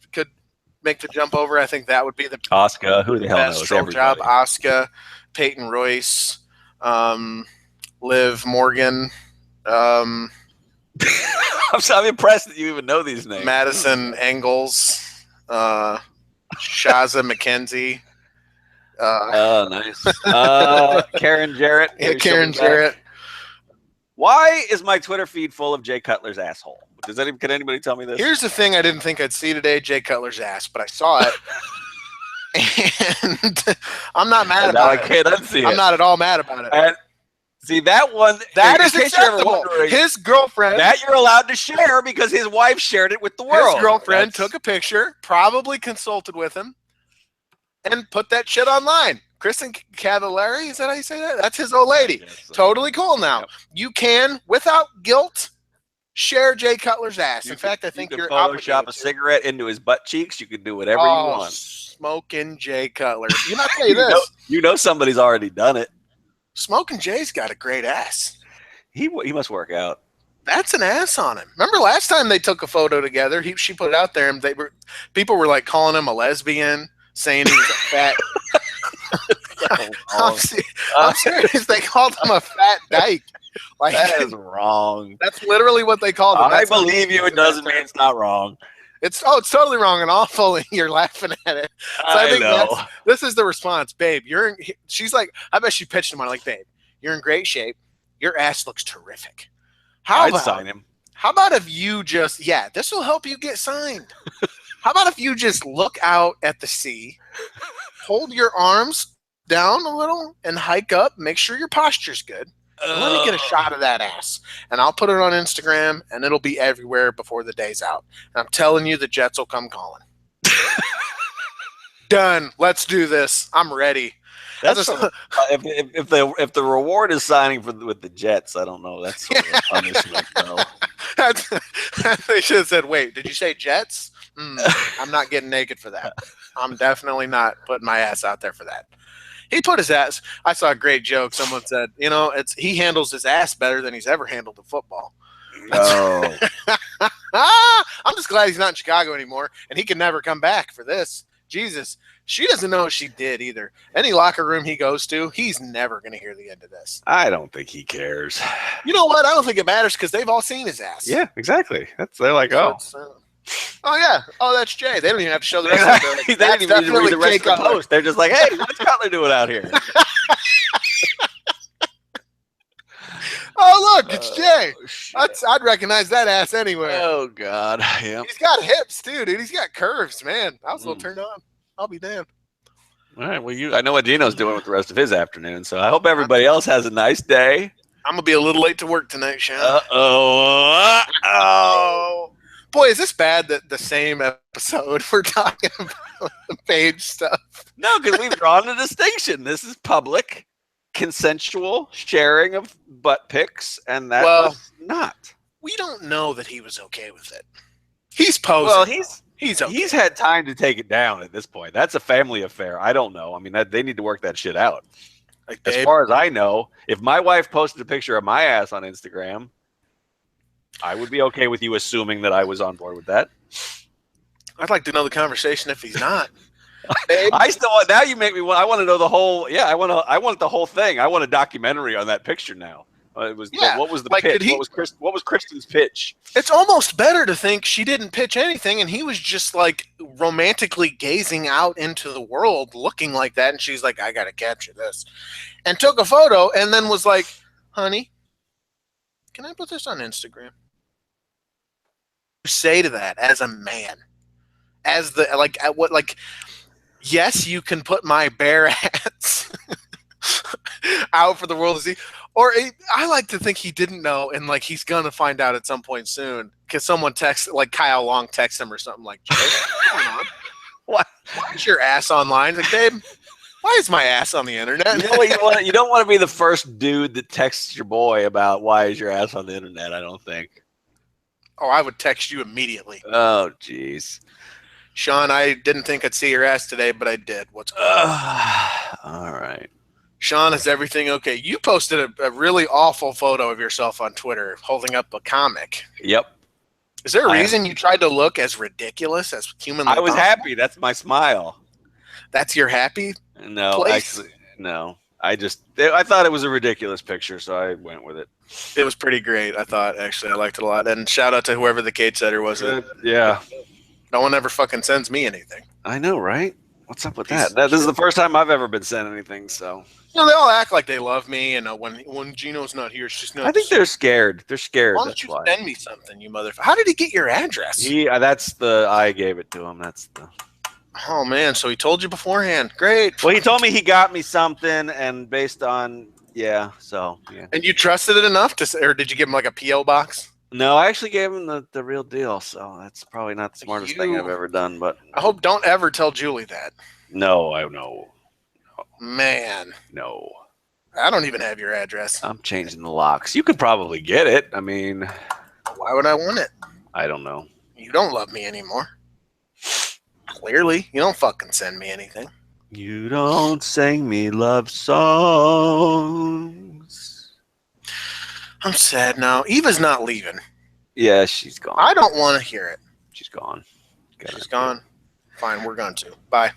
S2: make the jump over. I think that would be the
S1: Asuka. Who the hell knows?
S2: Best job. Asuka, Peyton Royce, Liv Morgan. I'm
S1: impressed that you even know these names.
S2: Madison Engels, Shaza McKenzie.
S1: Oh, nice. Karen Jarrett.
S2: Yeah, Karen Jarrett.
S1: Why is my Twitter feed full of Jay Cutler's asshole? Can anybody tell me this?
S2: Here's the thing I didn't think I'd see today, Jay Cutler's ass, but I saw it. And I'm not mad about it. I'm not at all mad about it.
S1: And see, that one,
S2: that is acceptable. His girlfriend.
S1: That you're allowed to share because his wife shared it with the world.
S2: His girlfriend took a picture, probably consulted with him, and put that shit online. Kristen Cavallari, is that how you say that? That's his old lady. So. Totally cool now. Yep. You can, without guilt, share Jay Cutler's ass. In fact, I think you're
S1: Photoshop a cigarette into his butt cheeks. You can do whatever you want.
S2: Smoking Jay Cutler. You not tell you this.
S1: You know somebody's already done it.
S2: Smoking Jay's got a great ass.
S1: He must work out.
S2: That's an ass on him. Remember last time they took a photo together? She put it out there, and people were like calling him a lesbian, saying he was a fat. I'm serious. They called him a fat dyke. Like,
S1: that is wrong.
S2: That's literally what they called him.
S1: I believe you. It doesn't mean it's not wrong.
S2: It's totally wrong and awful, and you're laughing at it. So I think this is the response, babe. She's like, I bet she pitched him on like, babe, you're in great shape. Your ass looks terrific.
S1: I'd sign him.
S2: How about if you just, this will help you get signed. How about if you just look out at the sea, hold your arms down a little, and hike up, make sure your posture's good. Let me get a shot of that ass, and I'll put it on Instagram, and it'll be everywhere before the day's out. And I'm telling you, the Jets will come calling. Done. Let's do this. I'm ready.
S1: That's if the reward is signing with the Jets, I don't know. That's sort of a punishment, though.
S2: They should have said, "Wait, did you say Jets? I'm not getting naked for that. I'm definitely not putting my ass out there for that." He put his ass. I saw a great joke. Someone said, he handles his ass better than he's ever handled a football.
S1: Oh.
S2: I'm just glad he's not in Chicago anymore, and he can never come back for this. Jesus, she doesn't know what she did either. Any locker room he goes to, he's never going to hear the end of this.
S1: I don't think he cares.
S2: You know what? I don't think it matters because they've all seen his ass.
S1: Yeah, exactly. They're like, oh
S2: yeah, that's Jay. They don't even have to show the rest of it.
S1: They didn't even need to read the rest of the post. They're just like, hey, what's Cutler doing out here?
S2: Oh, look, it's Jay. I'd recognize that ass anywhere.
S1: Oh, God. Yeah.
S2: He's got hips, too, dude. He's got curves, man. I was a little turned on. I'll be damned.
S1: All right. Well, I know what Geno's doing with the rest of his afternoon, so I hope everybody else has a nice day.
S2: I'm going to be a little late to work tonight, Sean.
S1: Uh-oh.
S2: Boy, is this bad that the same episode we're talking about the page stuff?
S1: No, because we've drawn a distinction. This is public, consensual sharing of butt pics, and that was not.
S2: We don't know that he was okay with it. He's posing.
S1: Well,
S2: he's okay.
S1: He's had time to take it down at this point. That's a family affair. I don't know. I mean, they need to work that shit out.
S2: Like,
S1: as far as I know, if my wife posted a picture of my ass on Instagram, I would be okay with you assuming that I was on board with that.
S2: I'd like to know the conversation if he's not.
S1: I still now you make me want. I want to know the whole. Yeah, I want the whole thing. I want a documentary on that picture now. What was the pitch? What was Kristen's pitch?
S2: It's almost better to think she didn't pitch anything, and he was just like romantically gazing out into the world, looking like that. And she's like, "I got to capture this," and took a photo, and then was like, "Honey, can I put this on Instagram?" Say to that as a man, as the yes, you can put my bare ass out for the world to see. Or I like to think he didn't know, and like he's gonna find out at some point soon because someone like Kyle Long texts him or something like, "Jay, what's going on? Why is your ass online?" Like, babe, why is my ass on the internet?
S1: You know what you don't want to be the first dude that texts your boy about why is your ass on the internet. I don't think.
S2: Oh, I would text you immediately.
S1: Oh, jeez.
S2: Sean, I didn't think I'd see your ass today, but I did. What's going on?
S1: All right.
S2: Sean, is everything okay? You posted a really awful photo of yourself on Twitter holding up a comic.
S1: Yep.
S2: Is there a reason you tried to look as ridiculous as humanly possible?
S1: I was happy. That's my smile.
S2: That's your happy
S1: No,
S2: place?
S1: Actually, no. I thought it was a ridiculous picture, so I went with it.
S2: It was pretty great, I thought, actually. I liked it a lot. And shout out to whoever the Kate setter was.
S1: Yeah.
S2: No one ever fucking sends me anything.
S1: I know, right? What's up with that? This is the first time I've ever been sent anything, so.
S2: You know, they all act like they love me, and when Geno's not here, it's just nuts.
S1: I think they're scared. They're scared.
S2: Why don't you send me something, you motherfucker? How did he get your address?
S1: I gave it to him.
S2: Oh, man, so he told you beforehand. Great.
S1: Well, he told me he got me something, and based on, yeah.
S2: And you trusted it enough or did you give him like a P.O. box?
S1: No, I actually gave him the real deal, so that's probably not the smartest thing I've ever done, but.
S2: I hope don't ever tell Julie that.
S1: No, I know.
S2: Man.
S1: No.
S2: I don't even have your address.
S1: I'm changing the locks. You could probably get it. I mean.
S2: Why would I want it?
S1: I don't know.
S2: You don't love me anymore. Clearly. You don't fucking send me anything.
S1: You don't sing me love songs.
S2: I'm sad now. Eva's not leaving.
S1: Yeah, she's gone.
S2: I don't want to hear it.
S1: She's gone.
S2: She's gone. Fine, we're going to. Bye.